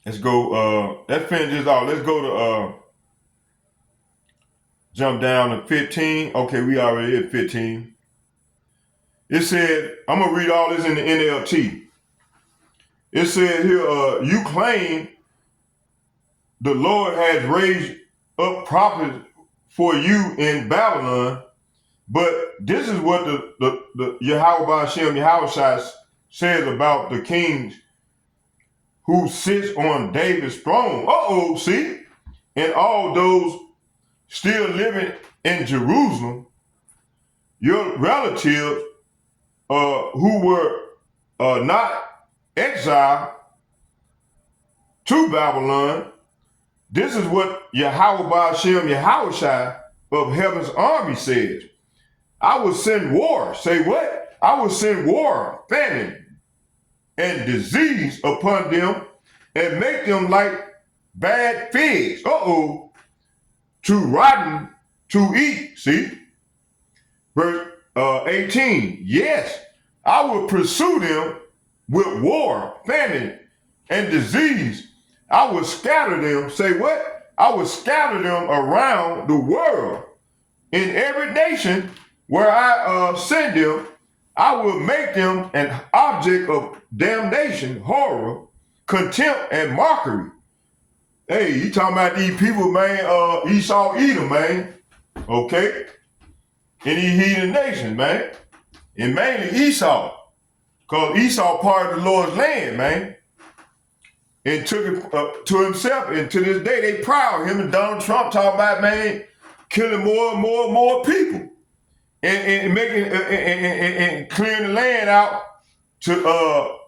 Let's go, let's finish this off. Let's go to jump down to 15. Okay, we already at 15. It said, I'm gonna read all this in the NLT. It said here, you claim the Lord has raised up prophets for you in Babylon, but this is what the Yahweh Hashem Yahweh says about the kings who sits on David's throne. See? And all those still living in Jerusalem, your relatives who were not exiled to Babylon. This is what Yahweh Hashem Yahweh of heaven's army says. I will send war. Say what? I will send war, famine, and disease upon them and make them like bad figs. To rotten to eat. See? Verse 18. Yes, I will pursue them with war, famine, and disease. I will scatter them. Say what? I will scatter them around the world. In every nation where I send them, I will make them an object of damnation, horror, contempt, and mockery. Hey, you talking about these people, man, Esau, Edom, man. Okay? And these heathen nations, man. And mainly Esau. Because Esau part of the Lord's land, man. And took it to himself. And to this day, they proud. Him and Donald Trump talking about, man, killing more and more people. And making and clearing the land out to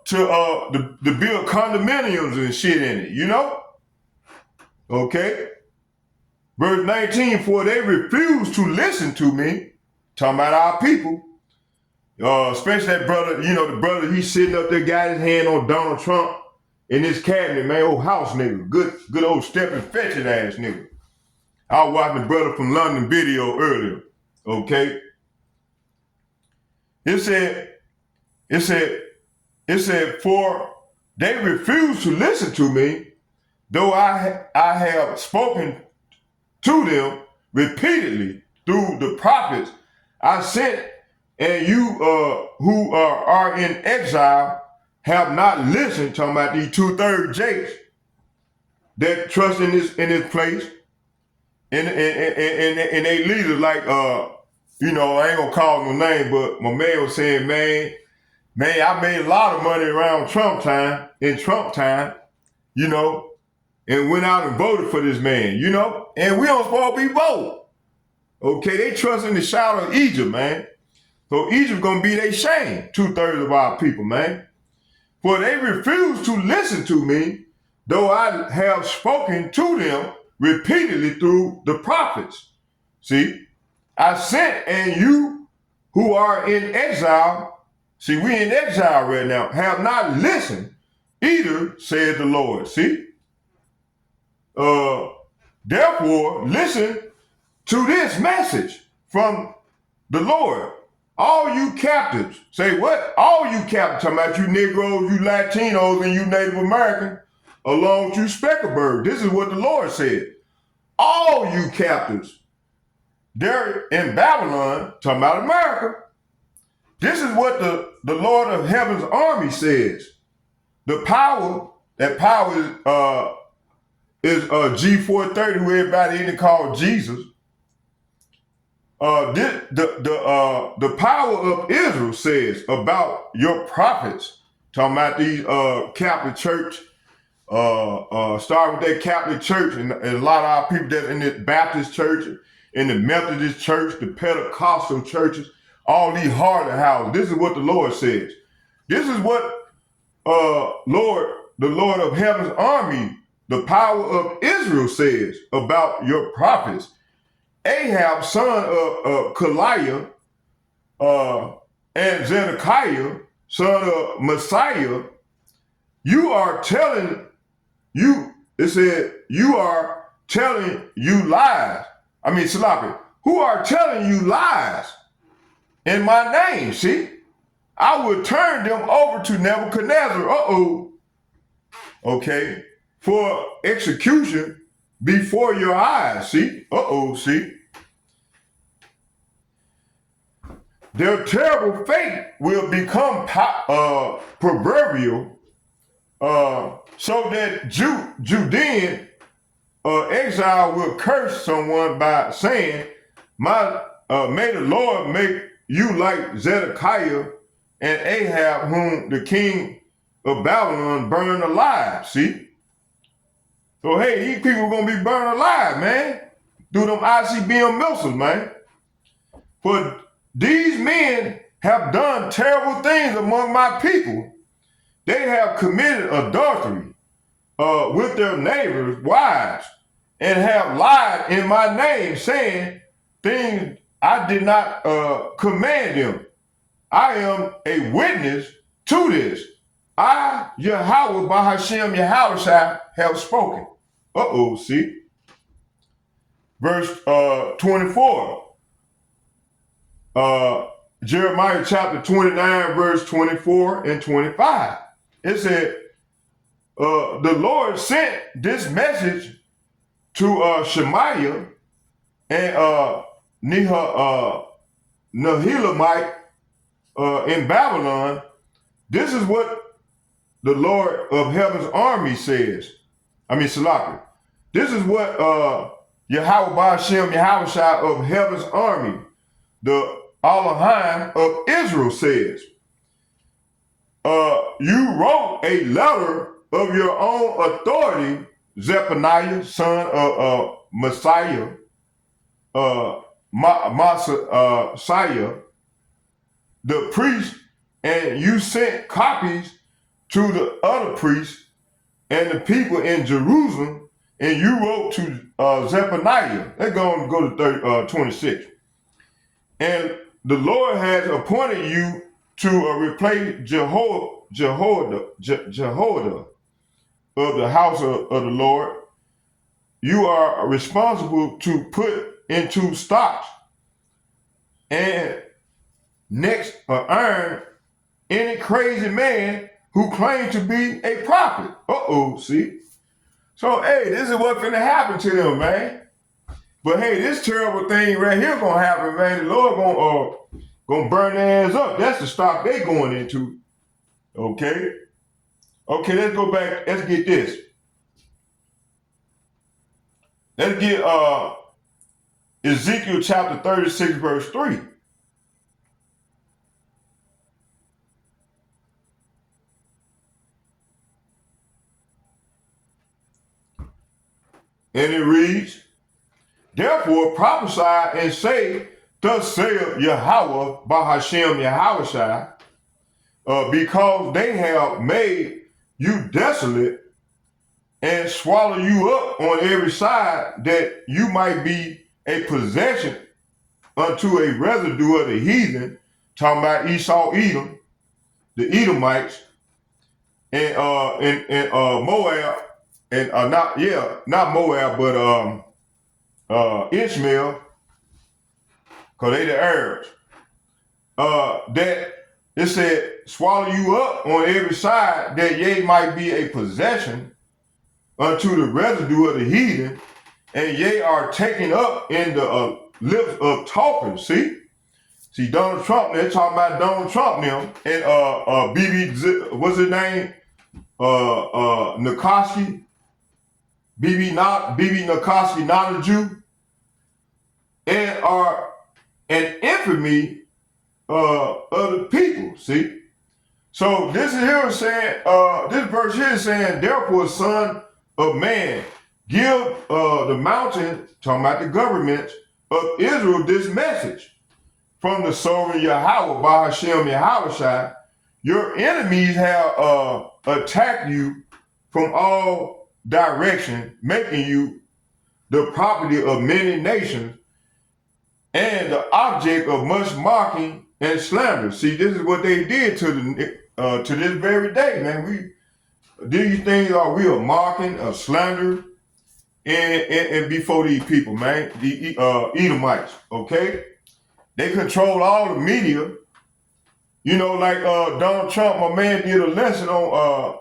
build condominiums and shit in it, you know? Okay? Verse 19, for they refuse to listen to me, talking about our people, especially that brother, the brother, he's sitting up there, got his hand on Donald Trump in his cabinet, man, old house nigga, good old stepping fetching ass nigga. I was watching the brother from London video earlier, okay? It said, for they refuse to listen to me, though I have spoken to them repeatedly through the prophets I sent, and you who are in exile have not listened, talking about these 2/3 Jakes that trust in this place, and they leaders like I ain't gonna call no name, but my man was saying, man, I made a lot of money around in Trump time, and went out and voted for this man, and we don't supposed to be voting. Okay, they trust in the shadow of Egypt, man. So Egypt gonna be their shame, 2/3 of our people, man. For they refuse to listen to me, though I have spoken to them repeatedly through the prophets. See, I sent, and you who are in exile, see, we in exile right now, have not listened, either, said the Lord. See? Therefore, listen to this message from the Lord. All you captives, say what? All you captives, talking about you Negroes, you Latinos, and you Native Americans, along with you Specklebird. This is what the Lord said. All you captives, they're in Babylon, talking about America. This is what the Lord of Heaven's army says. The power, that power is G430, who everybody in it called Jesus. The power of Israel says about your prophets, talking about these Catholic Church, starting with that Catholic Church, and a lot of our people that in the Baptist Church, in the Methodist Church, the Pentecostal churches, all these harlot houses. This is what the Lord says. This is what the Lord of Heaven's army, the power of Israel says about your prophets. Ahab, son of Kaliah, and Zedekiah, son of Messiah, you are telling you are telling you lies. Salafi, who are telling you lies in my name, see? I will turn them over to Nebuchadnezzar, okay, for execution before your eyes, see? See? Their terrible fate will become proverbial, so that Judean exile will curse someone by saying, may the Lord make you like Zedekiah and Ahab, whom the king of Babylon burned alive, see? So, hey, these people are going to be burned alive, man, through them ICBM missiles, man. For these men have done terrible things among my people. They have committed adultery with their neighbors' wives and have lied in my name, saying things I did not command them. I am a witness to this. I, Yahweh, Bahashem, Yahweh, have spoken. See? Verse 24. Jeremiah chapter 29, verse 24 and 25. It said, the Lord sent this message to Shemaiah and Nehelamite in Babylon. This is what the Lord of Heaven's army says. Salafi. This is what Yahweh Ba'ashem, Yahweh of Heaven's army, the Elohim of Israel says. You wrote a letter of your own authority, Zephaniah, son of Messiah, Messiah, the priest, and you sent copies to the other priests and the people in Jerusalem And you wrote to Zephaniah. Let's go to 26. And the Lord has appointed you to replace Jehoiada of the house of the Lord. You are responsible to put into stocks and next iron any crazy man who claims to be a prophet. See? So, hey, this is what's finna happen to them, man. But hey, this terrible thing right here gonna happen, man. The Lord gonna burn their ass up. That's the stock they going into. Okay? Okay, let's go back. Let's get this. Let's get Ezekiel chapter 36, verse 3. And it reads, therefore prophesy and say, thus saith Yahweh by Hashem Yahushai, because they have made you desolate and swallow you up on every side, that you might be a possession unto a residue of the heathen, talking about Esau, Edom, the Edomites, and Moab, and not Moab, but Ishmael, because they the Arabs. That it said, swallow you up on every side, that ye might be a possession unto the residue of the heathen, and ye are taken up in the lips of talkers. See, Donald Trump, they're talking about Donald Trump now, and what's his name? Nikoski, BB Nikoski, not a Jew, and are an infamy of the people. See, so this is here saying, this verse here is saying, therefore, son of man, give the mountain, talking about the government of Israel, this message from the sovereign Yahweh by Hashem Yahushai. Your enemies have attacked you from all directions, making you the property of many nations and the object of much mocking and slander. See, this is what they did to this very day, man. These things we are mocking, a slander, and before these people, man, the Edomites, okay? They control all the media. You know, like Donald Trump, my man did a lesson on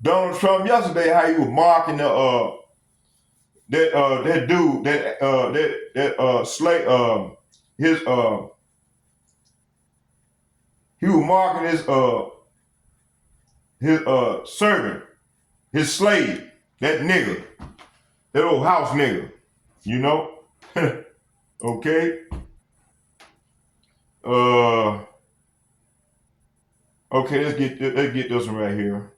Donald Trump yesterday, how he was mocking that dude, he was marking his servant, his slave, that nigga, that old house nigga, you know? Okay? Okay, let's get this one right here.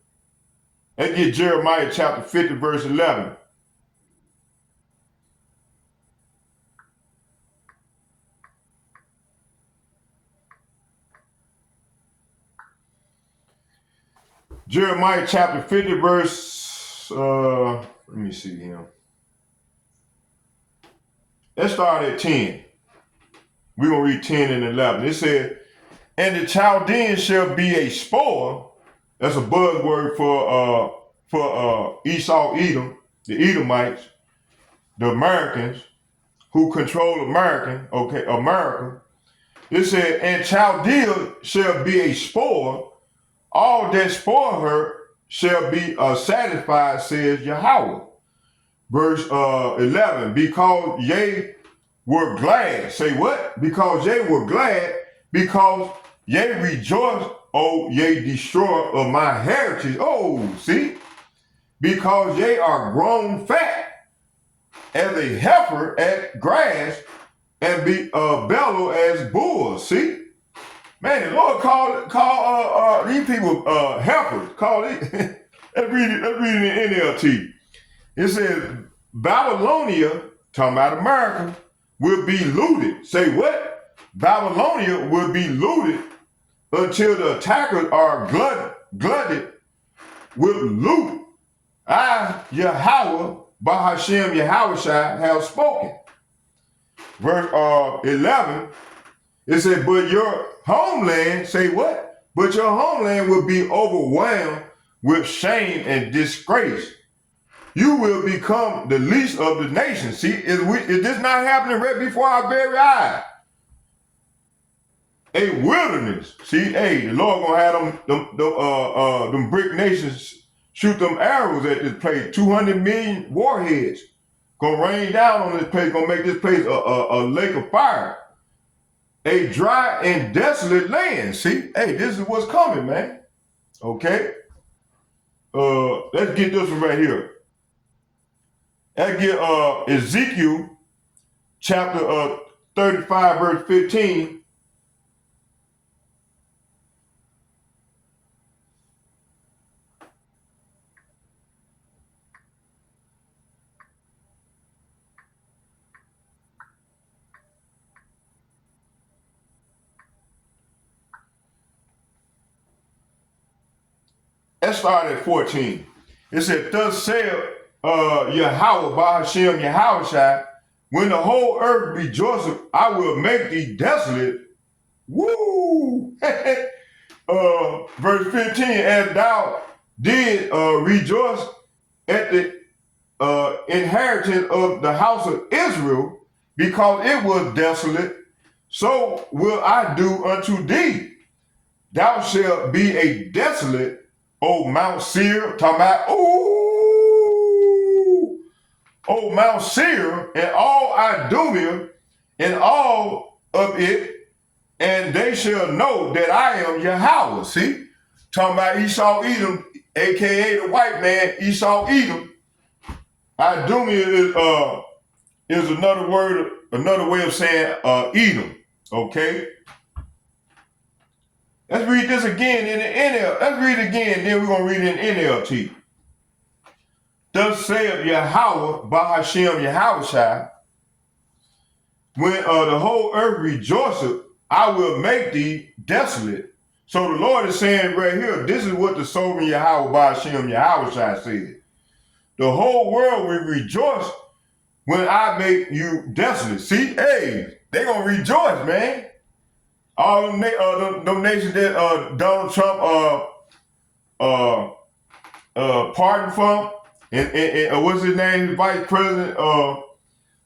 Let's get Jeremiah chapter 50, verse 11. Jeremiah chapter 50, verse, let me see here. Let's start at 10. We're going to read 10 and 11. It said, and the Chaldeans shall be a spoil. That's a buzzword for Esau, Edom, the Edomites, the Americans who control America. It said, and Chaldea shall be a spoil. All that spoil her shall be satisfied, says Yahweh. Verse 11, because ye were glad. Say what? Because ye were glad, because ye rejoice, O ye destroyer of my heritage. Oh, see? Because ye are grown fat as a heifer at grass, and be bellow as bulls. See? Man, the Lord called these people heifers. Let's read it in NLT. It says, Babylonia, talking about America, will be looted. Say what? Babylonia will be looted until the attackers are glutted with loot. I, Yahweh, Bahashem Yahushua have spoken. Verse 11, it said, but your homeland, say what? But your homeland will be overwhelmed with shame and disgrace. You will become the least of the nations. See, is this not happening right before our very eyes? A wilderness. See, hey, the Lord gonna have them brick nations shoot them arrows at this place. 200 million warheads gonna rain down on this place, gonna make this place a lake of fire. A dry and desolate land. See, hey, this is what's coming, man. Okay. Let's get this one right here. Let's get Ezekiel chapter 35, verse 15. Let's start at 14. It said, thus saith Yahweh Bahashem Yahushua, when the whole earth rejoiceth, I will make thee desolate. Woo! Verse 15, as thou did rejoice at the inheritance of the house of Israel, because it was desolate, so will I do unto thee. Thou shalt be a desolate, O Mount Seir, talking about, ooh, O Mount Seir, and all Idumea, and all of it, and they shall know that I am Yahweh. See, talking about Esau Edom, aka the white man, Esau Edom. Idumea is another word, another way of saying Edom. Okay. Let's read this again in the NL. Let's read it again, then we're going to read it in NLT. Thus saith Yahweh, Bahashem Yahushua, when the whole earth rejoiceth, I will make thee desolate. So the Lord is saying right here, this is what the sovereign Yahweh, Bahashem Yahushua said. The whole world will rejoice when I make you desolate. See, hey, they going to rejoice, man. All them nations that Donald Trump pardoned from, and what's his name? The vice president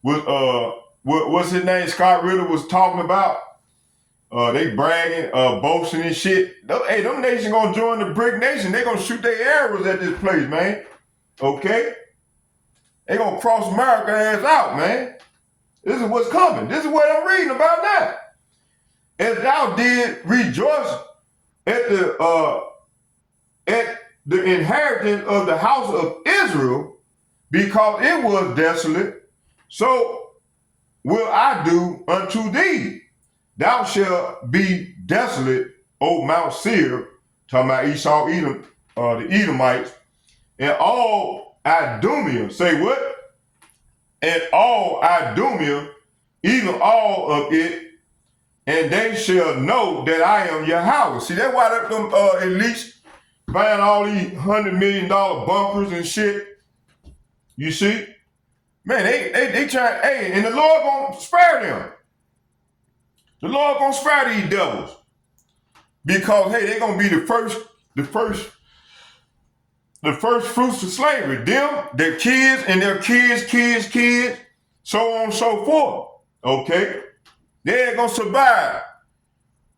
what's his name? Scott Ritter was talking about. They bragging, boasting and shit. Hey, them nations gonna join the BRIC nation. They gonna shoot their arrows at this place, man. Okay, they gonna cross America ass out, man. This is what's coming. This is what I'm reading about now. As thou did rejoice at the inheritance of the house of Israel, because it was desolate, so will I do unto thee. Thou shalt be desolate, O Mount Seir, talking about Esau, Edom, the Edomites, and all Idumea, say what? And all Idumea, even all of it, and they shall know that I am Yahweh. See, that's why them elites buying all these $100 million bunkers and shit. You see? Man, they trying, hey, and the Lord gonna spare them. The Lord gonna spare these devils. Because, hey, they gonna be the first fruits of slavery. Them, their kids, and their kids, so on and so forth. Okay? They ain't gonna survive.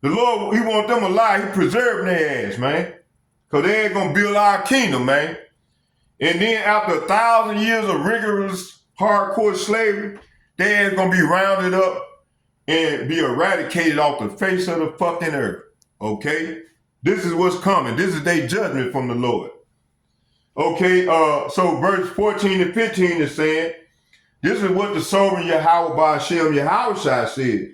The Lord, he want them alive. He preserving their ass, man. Because they ain't gonna build our kingdom, man. And then after 1,000 years of rigorous, hardcore slavery, they ain't gonna be rounded up and be eradicated off the face of the fucking earth. Okay? This is what's coming. This is their judgment from the Lord. Okay, so verse 14 and 15 is saying, this is what the sovereign Yahweh Bahashem Yahushua said.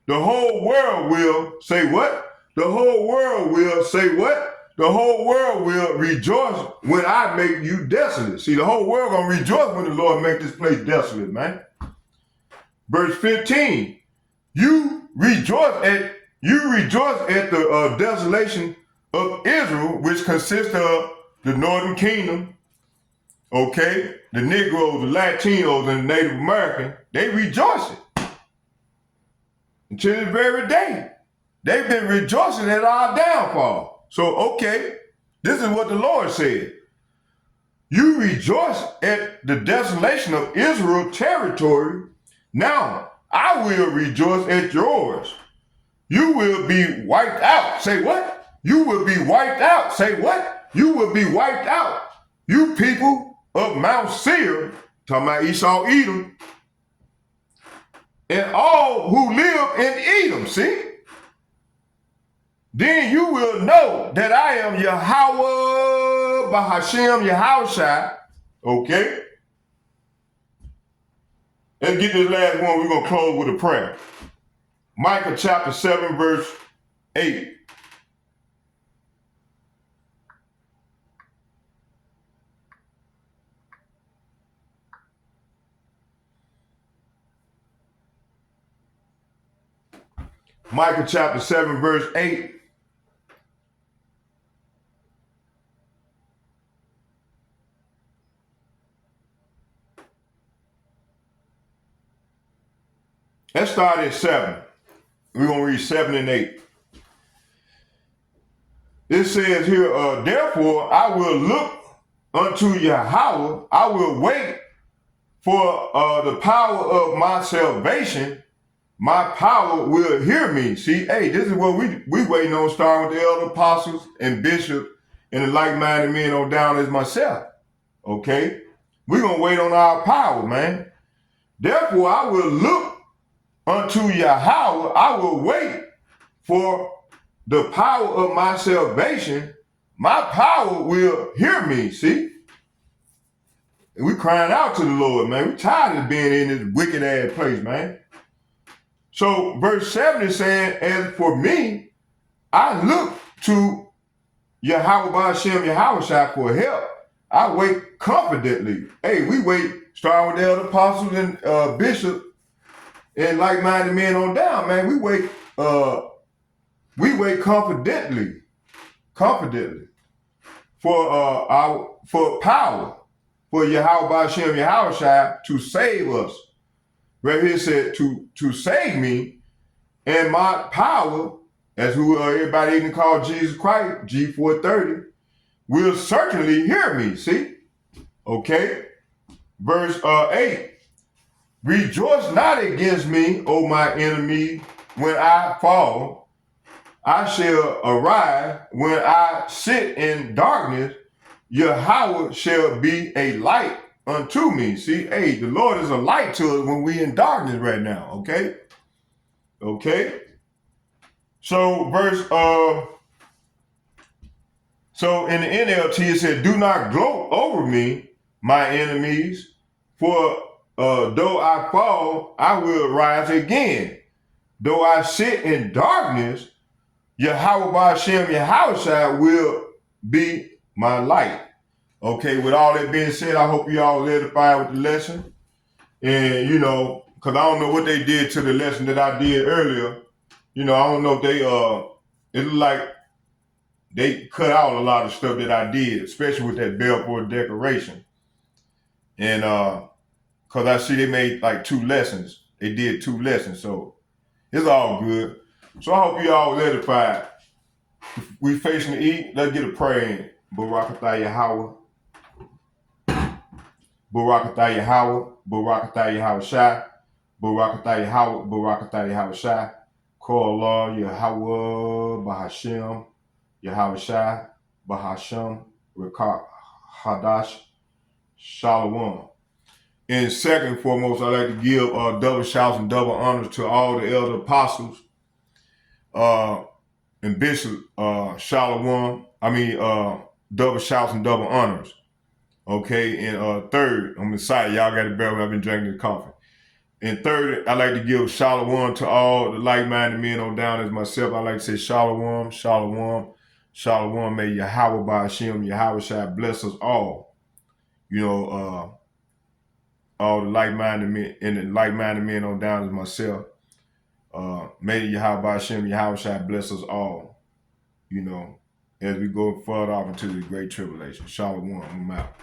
The whole world will say what? The whole world will say what? The whole world will rejoice when I make you desolate. See, the whole world gonna rejoice when the Lord make this place desolate, man. Verse 15, you rejoice at the desolation of Israel, which consists of the northern kingdom, okay, the Negroes, the Latinos, and the Native Americans, they rejoicing. Until this very day. They've been rejoicing at our downfall. So, okay, this is what the Lord said. You rejoice at the desolation of Israel's territory. Now, I will rejoice at yours. You will be wiped out. Say what? You will be wiped out. Say what? You will be wiped out. You people of Mount Seir, talking about Esau, Edom, and all who live in Edom, see? Then you will know that I am Yahweh Bahashem Yahushai. Okay? Let's get this last one. We're going to close with a prayer. Micah chapter 7, verse 8. Micah chapter 7, verse 8. Let's start at 7. We're going to read 7 and 8. It says here, therefore I will look unto Yahweh. I will wait for the power of my salvation. My power will hear me. See, hey, this is what we waiting on, starting with the elder apostles and bishops and the like-minded men on down as myself. Okay? We're going to wait on our power, man. Therefore, I will look unto Yahweh. I will wait for the power of my salvation. My power will hear me, see? And we crying out to the Lord, man. We tired of being in this wicked ass place, man. So verse 7 is saying, as for me, I look to Yahweh Ba'ashem Yahushai for help. I wait confidently. Hey, we wait, starting with the elder apostles and bishops and like-minded men on down, man. We wait confidently for power, for Yahweh Ba'ashem Yahushai to save us. Right here said to save me, and my power, as who everybody even call Jesus Christ, G430, will certainly hear me. See? Okay. Verse 8. Rejoice not against me, O my enemy, when I fall. I shall arise when I sit in darkness. Yahweh shall be a light unto me. See, hey, the Lord is a light to us when we in darkness right now, okay? Okay? So so in the NLT it said, do not gloat over me, my enemies, for though I fall, I will rise again. Though I sit in darkness, Yahweh Ba'ashem Yahushai will be my light. Okay, with all that being said, I hope you all edified with the lesson. And, you know, because I don't know what they did to the lesson that I did earlier. You know, I don't know if they, it looked like they cut out a lot of stuff that I did, especially with that bellboard decoration. And because I see they made like 2 lessons. They did 2 lessons, so it's all good. So I hope you all edified. We facing to eat. Let's get a prayer in. Barakatah Yahweh. Barakatah Yahweh, Barakatah Yahushai, Barakatah Yahweh, Barakatah Yahushai, call Allah Yahweh, Bahashem, Yahushai, Bahashem, Rekah, Hadash, Shalom. And second and foremost, I'd like to give double shouts and double honors to all the elder apostles and Bishop Shalom. Double shouts and double honors. Okay, and third, I'm excited. Y'all got to bear with me. I've been drinking the coffee. And third, I like to give shalom to all the like-minded men on down as myself. I like to say shalom, shalom, shalom. May Yahweh Ba'ashem, Yahushai bless us all. You know, all the like-minded men and the like-minded men on down as myself. May Yahweh Ba'ashem, Yahushai bless us all. You know, as we go further off into the great tribulation. Shalom, I'm out.